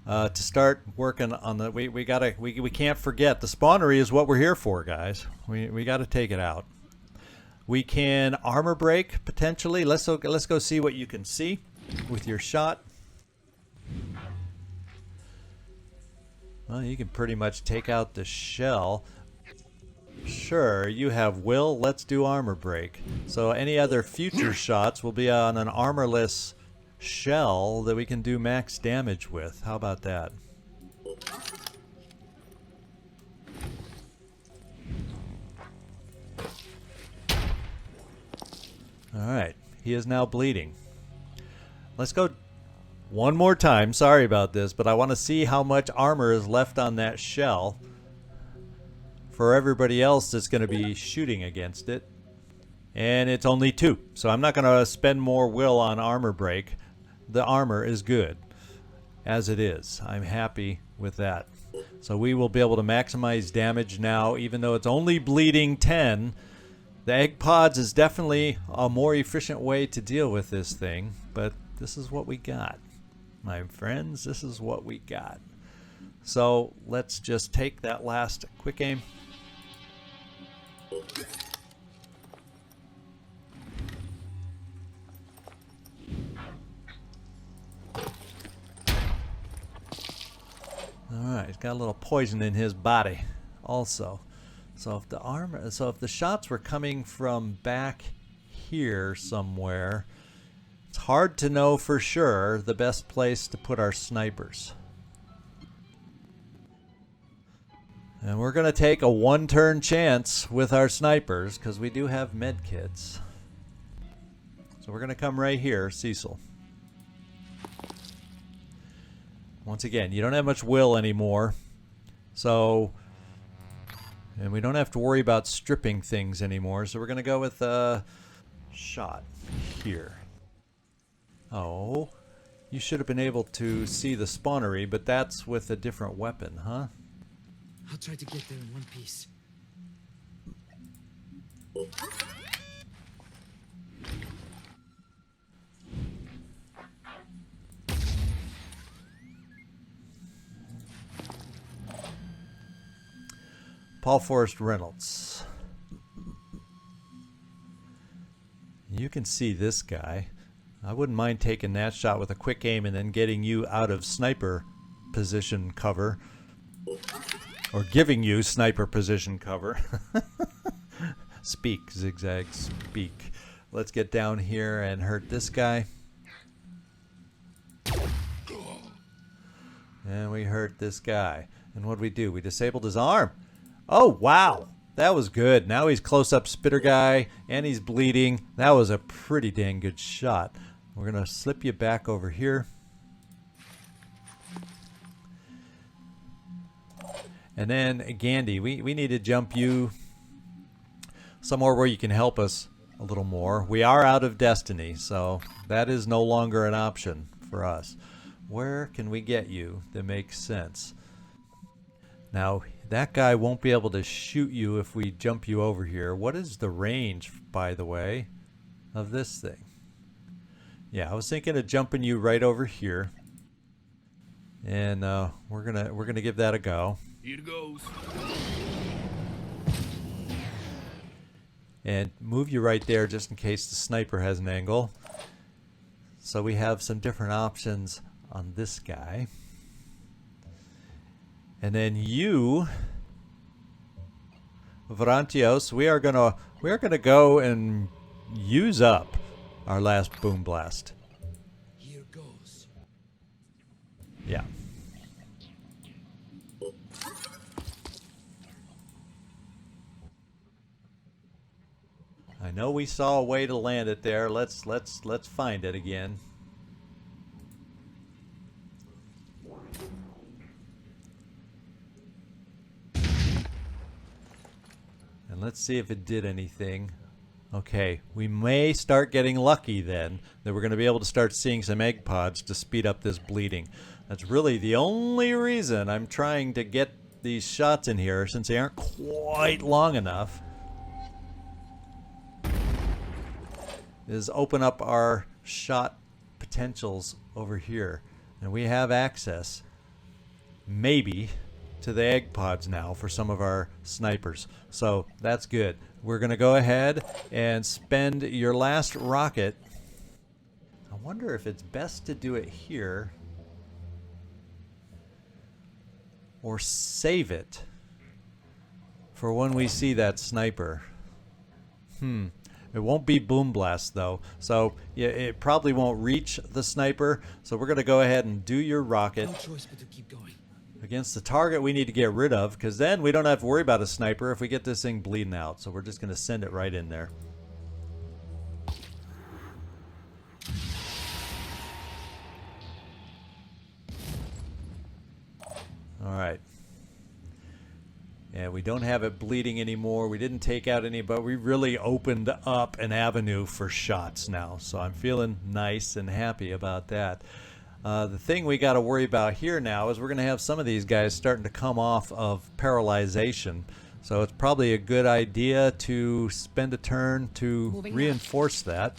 [SPEAKER 1] to start working on the. We can't forget the spawnery is what we're here for, guys. We got to take it out. We can armor break potentially. Let's go see what you can see with your shot. Well, you can pretty much take out the shell. Sure, you have will. Let's do armor break. So any other future shots will be on an armorless shell that we can do max damage with. How about that? Alright, he is now bleeding. Let's go one more time. Sorry about this, but I want to see how much armor is left on that shell for everybody else that's going to be shooting against it. And it's only 2, so I'm not going to spend more will on armor break. The armor is good as it is. I'm happy with that. So we will be able to maximize damage now, even though it's only bleeding 10. The egg pods is definitely a more efficient way to deal with this thing, but this is what we got, my friends. This is what we got. So let's just take that last quick aim. Alright, he's got a little poison in his body also. So if the shots were coming from back here somewhere, it's hard to know for sure the best place to put our snipers. And we're going to take a one-turn chance with our snipers because we do have med kits. So we're going to come right here, Cecil. Once again, you don't have much will anymore. So, and we don't have to worry about stripping things anymore. So we're going to go with a shot here. Oh, you should have been able to see the spawnery, but that's with a different weapon, huh?
[SPEAKER 3] I'll try to get there in one piece.
[SPEAKER 1] Paul Forrest Reynolds. You can see this guy. I wouldn't mind taking that shot with a quick aim and then getting you out of sniper position cover. Or giving you sniper position cover. Speak, Zigzag, speak. Let's get down here and hurt this guy. And we hurt this guy. And what did we do? We disabled his arm. Oh, wow. That was good. Now he's close-up spitter guy, and he's bleeding. That was a pretty dang good shot. We're going to slip you back over here. And then, Gandhi, we need to jump you somewhere where you can help us a little more. We are out of destiny, so that is no longer an option for us. Where can we get you that makes sense? Now, that guy won't be able to shoot you if we jump you over here. What is the range, by the way, of this thing? Yeah, I was thinking of jumping you right over here. And we're gonna give that a go.
[SPEAKER 2] Here goes.
[SPEAKER 1] And move you right there just in case the sniper has an angle. So we have some different options on this guy. And then you, Varantios, we are gonna go and use up our last boom blast.
[SPEAKER 3] Here goes.
[SPEAKER 1] Yeah. I know we saw a way to land it there. Let's find it again. And let's see if it did anything. Okay, we may start getting lucky then that we're going to be able to start seeing some egg pods to speed up this bleeding. That's really the only reason I'm trying to get these shots in here, since they aren't quite long enough, is open up our shot potentials over here. And we have access maybe to the egg pods now for some of our snipers. So that's good. We're going to go ahead and spend your last rocket. I wonder if it's best to do it here or save it for when we see that sniper. It won't be boom blast though, so yeah, it probably won't reach the sniper. So we're going to go ahead and do your rocket
[SPEAKER 3] No choice but to keep going.
[SPEAKER 1] against the target we need to get rid of, because then we don't have to worry about a sniper if we get this thing bleeding out. So we're just going to send it right in there. All right. And we don't have it bleeding anymore. We didn't take out any, but we really opened up an avenue for shots now. So I'm feeling nice and happy about that. The thing we got to worry about here now is we're going to have some of these guys starting to come off of paralyzation. So it's probably a good idea to spend a turn to
[SPEAKER 4] Moving
[SPEAKER 1] reinforce that.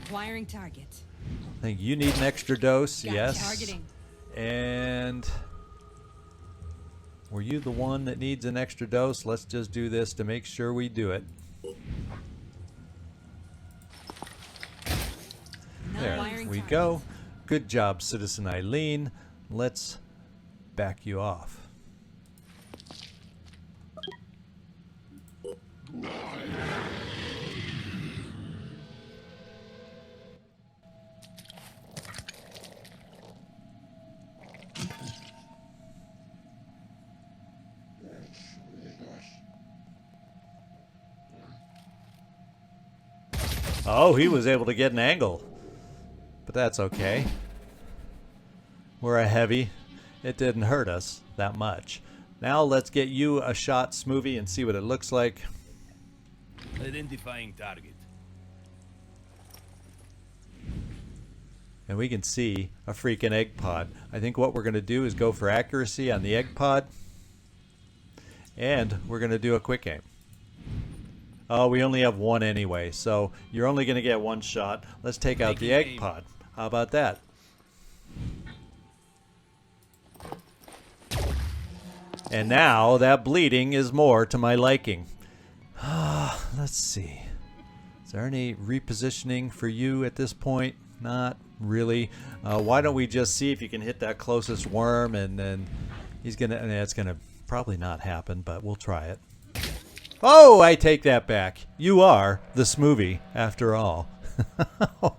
[SPEAKER 4] Acquiring target.
[SPEAKER 1] I think you need an extra dose.
[SPEAKER 4] Got
[SPEAKER 1] Yes.
[SPEAKER 4] targeting.
[SPEAKER 1] And were you the one that needs an extra dose? Let's just do this to make sure we do it. There
[SPEAKER 4] Acquiring
[SPEAKER 1] we
[SPEAKER 4] target.
[SPEAKER 1] go. Good job, Citizen Eileen. Let's back you off. Oh, he was able to get an angle. But that's okay. We're a heavy. It didn't hurt us that much. Now let's get you a shot, Smoothie, and see what it looks like.
[SPEAKER 2] Identifying target.
[SPEAKER 1] And we can see a freaking egg pod. I think what we're going to do is go for accuracy on the egg pod. And we're going to do a quick aim. Oh, we only have one anyway, so you're only going to get one shot. Let's take out the egg pod. How about that? And now that bleeding is more to my liking. Let's see. Is there any repositioning for you at this point? Not really. Why don't we just see if you can hit that closest worm, and then he's gonna. And it's gonna probably not happen, but we'll try it. Oh, I take that back. You are the Smoothie, after all.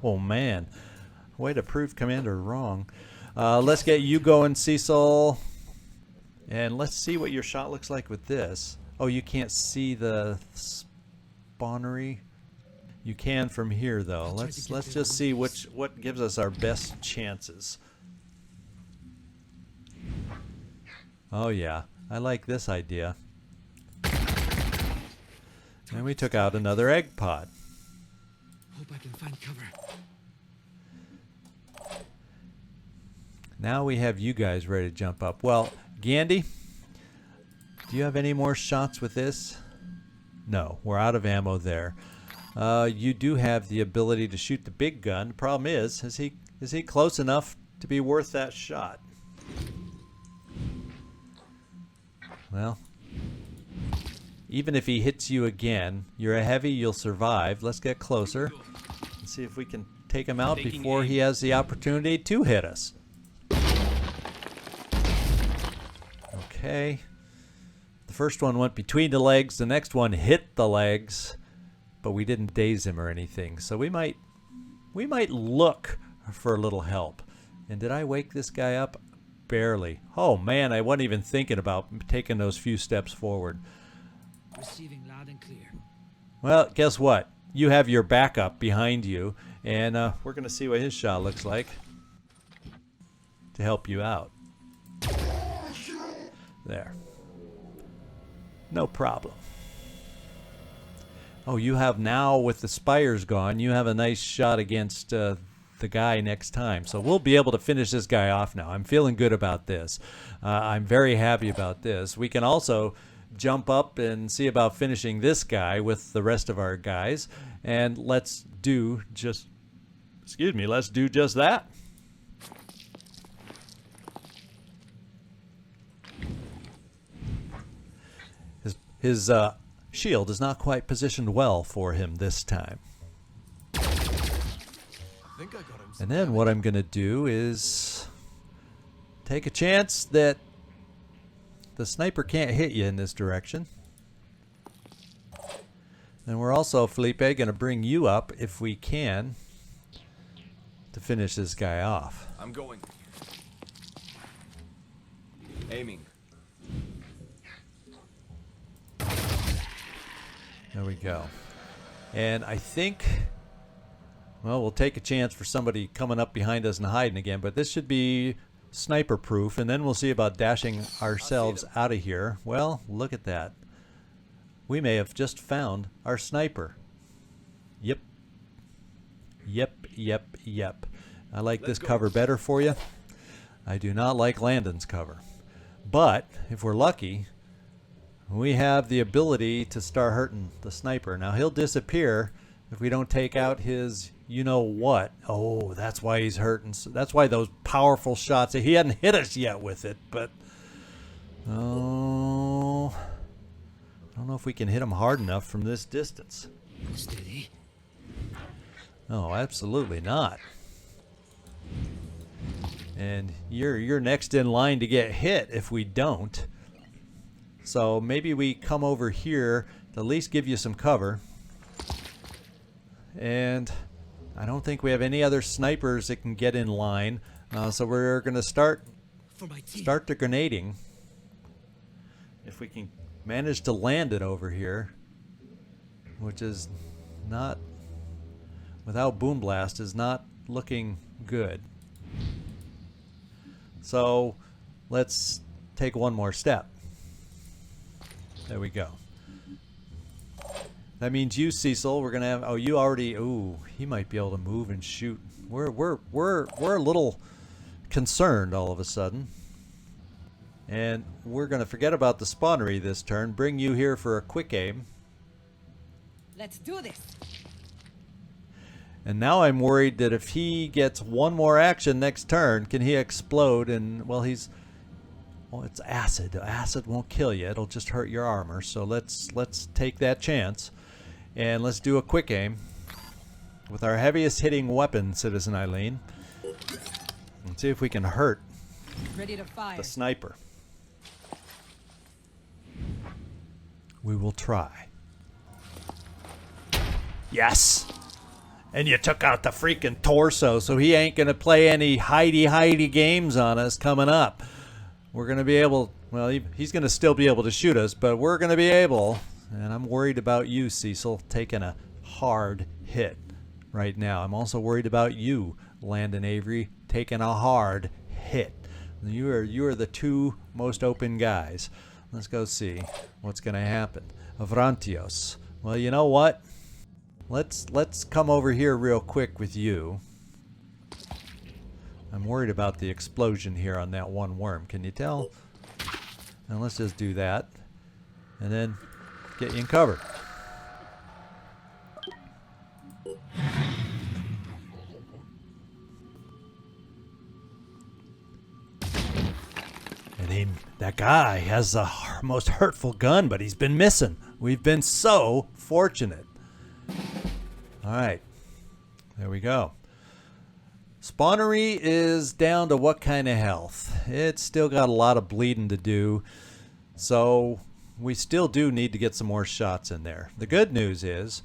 [SPEAKER 1] Oh man, way to prove Commander wrong. Let's get you going, Cecil, and let's see what your shot looks like with this. Oh, you can't see the spawnery. You can from here, though. Let's just see what gives us our best chances. Oh yeah, I like this idea. And we took out another egg pod.
[SPEAKER 3] Hope I can find cover.
[SPEAKER 1] Now we have you guys ready to jump up. Well, Gandhi, do you have any more shots with this? No, we're out of ammo there. You do have the ability to shoot the big gun. The problem is he close enough to be worth that shot? Well, even if he hits you again, you're a heavy, you'll survive. Let's get closer and see if we can take him out before he has the opportunity to hit us. Okay. The first one went between the legs. The next one hit the legs, but we didn't daze him or anything. So we might look for a little help. And did I wake this guy up? Barely. Oh man, I wasn't even thinking about taking those few steps forward.
[SPEAKER 3] Receiving loud and clear.
[SPEAKER 1] Well, guess what? You have your backup behind you, and we're going to see what his shot looks like to help you out. There. No problem. Oh, you have now, with the spires gone, you have a nice shot against the guy next time. So we'll be able to finish this guy off now. I'm feeling good about this. I'm very happy about this. We can also jump up and see about finishing this guy with the rest of our guys. And let's do just that. his shield is not quite positioned well for him this time.
[SPEAKER 2] I think I got him.
[SPEAKER 1] And then what I'm going to do is take a chance that the sniper can't hit you in this direction. And we're also, Felipe, going to bring you up if we can to finish this guy off.
[SPEAKER 2] I'm going. Aiming.
[SPEAKER 1] There we go. And I think, well, we'll take a chance for somebody coming up behind us and hiding again, but this should be sniper proof, and then we'll see about dashing ourselves out of here. Well, look at that. We may have just found our sniper. Yep. Yep. I like this cover better for you. I do not like Landon's cover. But if we're lucky, we have the ability to start hurting the sniper. Now he'll disappear if we don't take out his you-know-what. Oh, that's why he's hurting. That's why those powerful shots. He hadn't hit us yet with it, but... Oh... I don't know if we can hit him hard enough from this distance.
[SPEAKER 3] Steady.
[SPEAKER 1] No, absolutely not. And you're next in line to get hit if we don't. So maybe we come over here to at least give you some cover. And I don't think we have any other snipers that can get in line. So we're going to start the grenading. If we can manage to land it over here, which is not, without boom blast, is not looking good. So let's take one more step. There we go. That means you, Cecil, we're gonna have. Oh, you already. Ooh, he might be able to move and shoot. We're a little concerned all of a sudden. And we're going to forget about the spawnery this turn, bring you here for a quick aim.
[SPEAKER 4] Let's do this.
[SPEAKER 1] And now I'm worried that if he gets one more action next turn, can he explode? And, well, he's... Well, it's acid. Acid won't kill you. It'll just hurt your armor. So let's take that chance. And let's do a quick aim with our heaviest hitting weapon, Citizen Eileen. Let's see if we can hurt
[SPEAKER 4] Ready to fire.
[SPEAKER 1] the sniper. We will try. Yes! And you took out the freaking torso, so he ain't going to play any hidey games on us coming up. We're going to be able... Well, he's going to still be able to shoot us, but we're going to be able... And I'm worried about you, Cecil, taking a hard hit right now. I'm also worried about you, Landon Avery, taking a hard hit. You are the two most open guys. Let's go see what's going to happen. Avrantios. Well, you know what? Let's come over here real quick with you. I'm worried about the explosion here on that one worm. Can you tell? And let's just do that. And then get you in cover. And that guy has the most hurtful gun, but he's been missing. We've been so fortunate. All right. There we go. Spawnery is down to what kind of health? It's still got a lot of bleeding to do. So we still do need to get some more shots in there. The good news is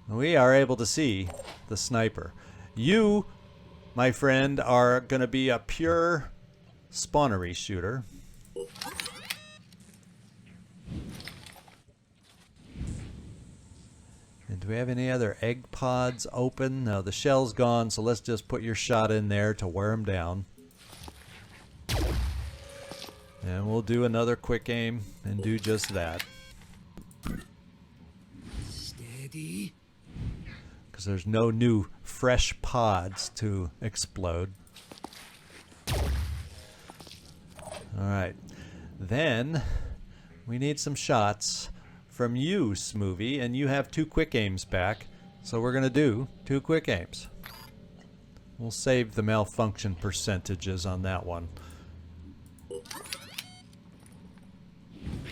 [SPEAKER 1] we are able to see the sniper. You, my friend, are going to be a pure spawnery shooter. And do we have any other egg pods open? No, the shell's gone, so let's just put your shot in there to wear them down. And we'll do another quick aim and do just that.
[SPEAKER 3] Steady.
[SPEAKER 1] Because there's no new fresh pods to explode. Alright. Then we need some shots from you, Smoovie, and you have 2 quick aims back, so we're going to do 2 quick aims. We'll save the malfunction percentages on that one.
[SPEAKER 2] I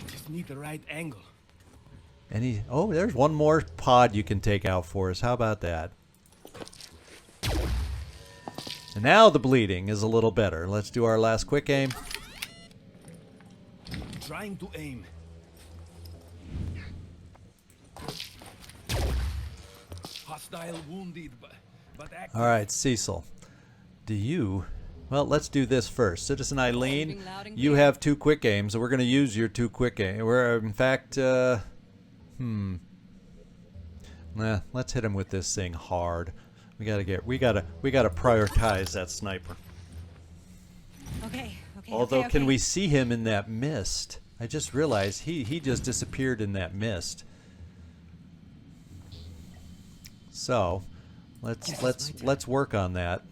[SPEAKER 2] just need the right angle.
[SPEAKER 1] Any? Oh, there's one more pod you can take out for us. How about that? And now the bleeding is a little better. Let's do our last quick aim.
[SPEAKER 2] Trying to aim. Hostile wounded, but active.
[SPEAKER 1] All right, Cecil. Do you... Well, let's do this first. Citizen Eileen, you have 2 quick aims, so we're going to use your 2 quick aims. We're, in fact, let's hit him with this thing hard. We gotta prioritize that sniper.
[SPEAKER 4] Okay.
[SPEAKER 1] Although, can we see him in that mist? I just realized he just disappeared in that mist. So, let's work on that.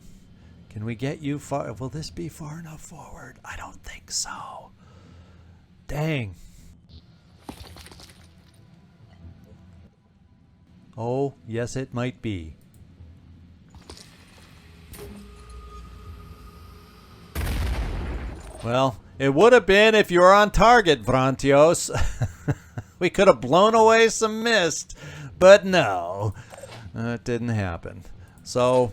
[SPEAKER 1] Can we get you far? Will this be far enough forward? I don't think so. Dang. Oh, yes, it might be. Well, it would have been if you were on target, Vrantios. We could have blown away some mist, but no, it didn't happen. So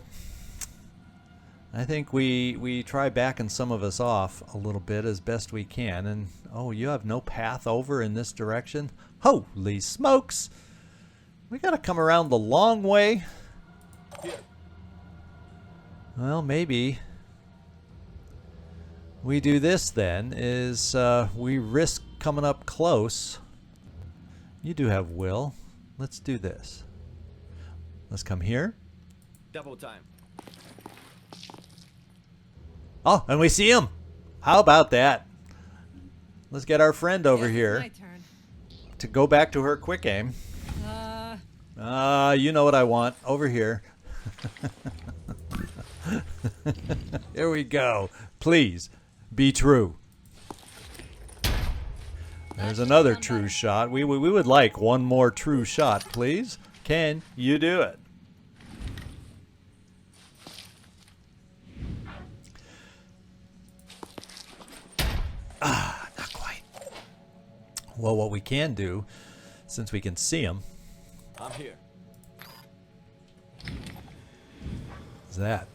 [SPEAKER 1] I think we try backing some of us off a little bit as best we can. And oh, you have no path over in this direction? Holy smokes! We gotta come around the long way. Well, maybe we do this then, is we risk coming up close. You do have will. Let's do this. Let's come here.
[SPEAKER 2] Double time.
[SPEAKER 1] Oh, and we see him. How about that? Let's get our friend over here
[SPEAKER 4] My turn.
[SPEAKER 1] to go back to her quick aim. You know what I want. Over here. Here we go. Please, be true. There's another true shot. We would like one more true shot, please. Can you do it? Not quite. Well, what we can do, since we can see him,
[SPEAKER 2] I'm here.
[SPEAKER 1] is that.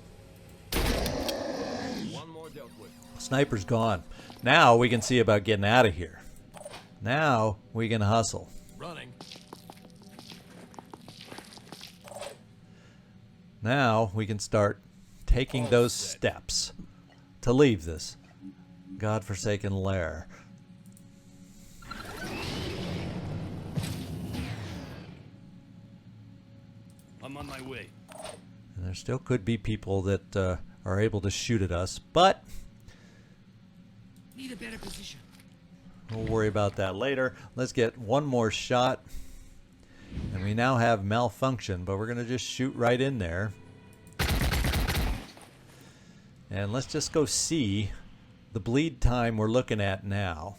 [SPEAKER 2] One more dealt with.
[SPEAKER 1] Sniper's gone. Now we can see about getting out of here. Now we can hustle.
[SPEAKER 2] Running.
[SPEAKER 1] Now we can start taking those steps to leave this godforsaken lair.
[SPEAKER 2] I'm on my way.
[SPEAKER 1] And there still could be people that are able to shoot at us, but
[SPEAKER 3] Need a better position.
[SPEAKER 1] we'll worry about that later. Let's get one more shot. And we now have malfunction, but we're going to just shoot right in there. And let's just go see the bleed time we're looking at now.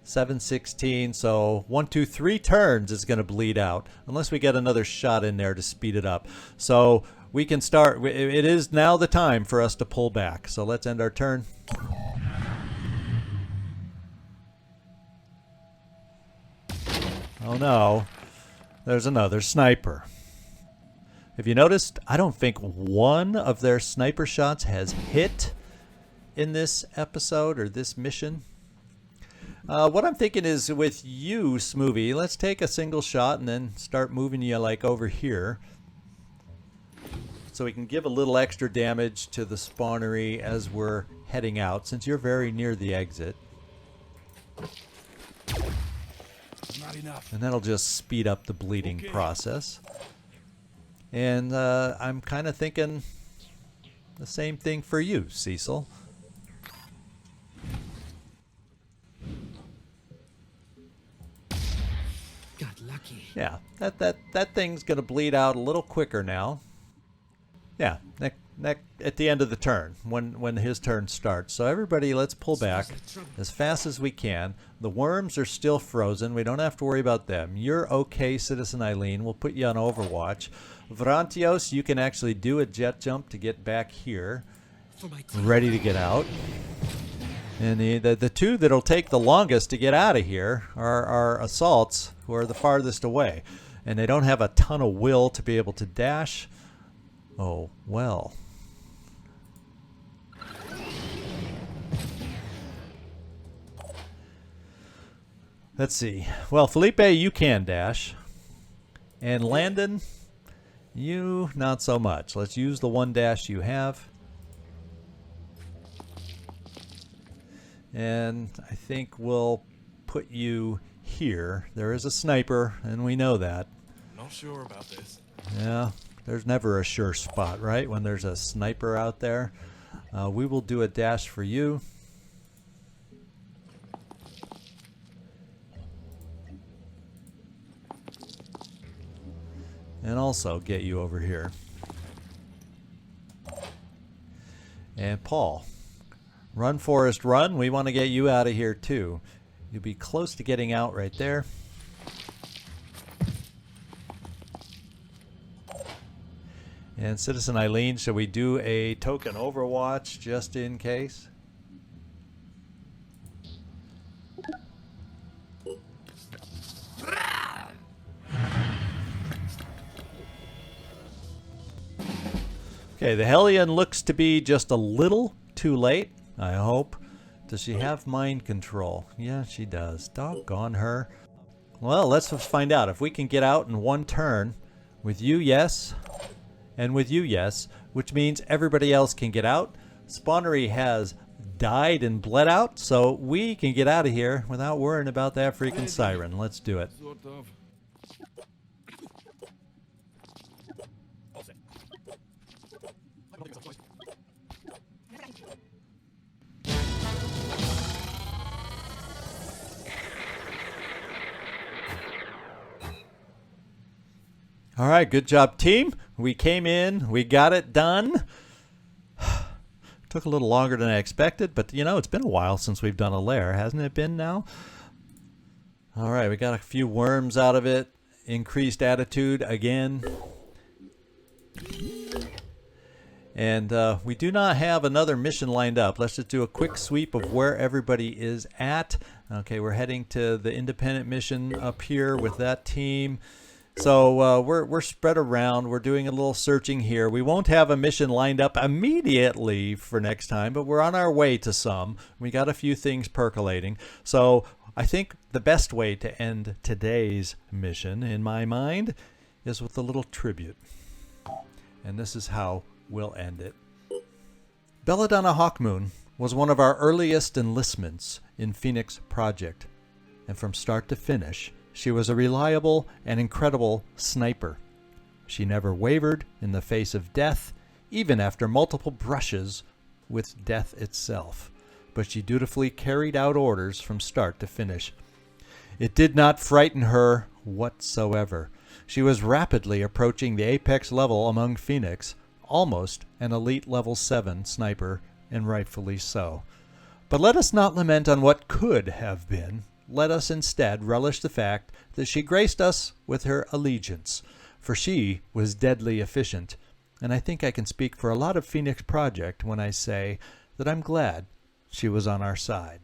[SPEAKER 1] 7:16, so 1, 2, 3 turns is going to bleed out, unless we get another shot in there to speed it up. So we can start. It is now the time for us to pull back. So let's end our turn. Oh no, there's another sniper. Have you noticed? I don't think one of their sniper shots has hit in this episode or this mission. What I'm thinking is with you, Smoovie, let's take a single shot and then start moving you like over here. So we can give a little extra damage to the spawnery as we're heading out, since you're very near the exit.
[SPEAKER 2] Not enough.
[SPEAKER 1] And that'll just speed up the bleeding process. And I'm kind of thinking the same thing for you, Cecil.
[SPEAKER 3] Got lucky.
[SPEAKER 1] Yeah, that thing's going to bleed out a little quicker now. Yeah, at the end of the turn, when his turn starts. So everybody, let's pull back as fast as we can. The worms are still frozen. We don't have to worry about them. You're okay, Citizen Eileen. We'll put you on Overwatch. Vrantios, you can actually do a jet jump to get back here.
[SPEAKER 3] For my team.
[SPEAKER 1] Ready to get out. And the two that'll take the longest to get out of here are our assaults, who are the farthest away. And they don't have a ton of will to be able to dash. Oh, well. Let's see. Well, Felipe, you can dash. And Landon, you not so much. Let's use the one dash you have. And I think we'll put you here. There is a sniper, and we know that.
[SPEAKER 2] Not sure about this.
[SPEAKER 1] Yeah, there's never a sure spot, right? When there's a sniper out there. We will do a dash for you. And also get you over here. And Paul, run, Forrest, run. We want to get you out of here too. You'll be close to getting out right there. And Citizen Eileen, shall we do a token overwatch just in case? Okay, the Hellion looks to be just a little too late, I hope. Does she have mind control? Yeah, she does. Doggone her. Well, let's find out. If we can get out in one turn, with you, yes, and with you, yes, which means everybody else can get out. Spawnery has died and bled out, so we can get out of here without worrying about that freaking siren. Let's do it.
[SPEAKER 2] Sort of.
[SPEAKER 1] All right, good job, team. We came in, we got it done. Took a little longer than I expected, but you know, it's been a while since we've done a lair, hasn't it been now? All right, we got a few worms out of it. Increased attitude again. And we do not have another mission lined up. Let's just do a quick sweep of where everybody is at. Okay, we're heading to the independent mission up here with that team. So we're spread around. We're doing a little searching here. We won't have a mission lined up immediately for next time, but we're on our way to some. We got a few things percolating. So I think the best way to end today's mission, in my mind, is with a little tribute. And this is how we'll end it. Belladonna Hawkmoon was one of our earliest enlistments in Phoenix Project. And from start to finish, she was a reliable and incredible sniper. She never wavered in the face of death, even after multiple brushes with death itself. But she dutifully carried out orders from start to finish. It did not frighten her whatsoever. She was rapidly approaching the apex level among Phoenix, almost an elite level 7 sniper, and rightfully so. But let us not lament on what could have been. Let us instead relish the fact that she graced us with her allegiance, for she was deadly efficient, and I think I can speak for a lot of Phoenix Project when I say that I'm glad she was on our side.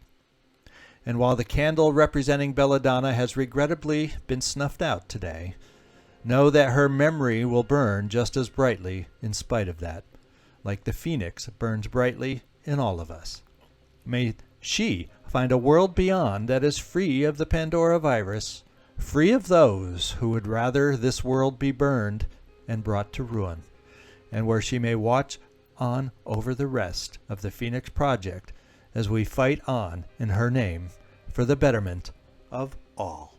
[SPEAKER 1] And while the candle representing Belladonna has regrettably been snuffed out today, know that her memory will burn just as brightly in spite of that, like the phoenix burns brightly in all of us. May she find a world beyond that is free of the Pandora virus, free of those who would rather this world be burned and brought to ruin, and where she may watch on over the rest of the Phoenix Project as we fight on in her name for the betterment of all.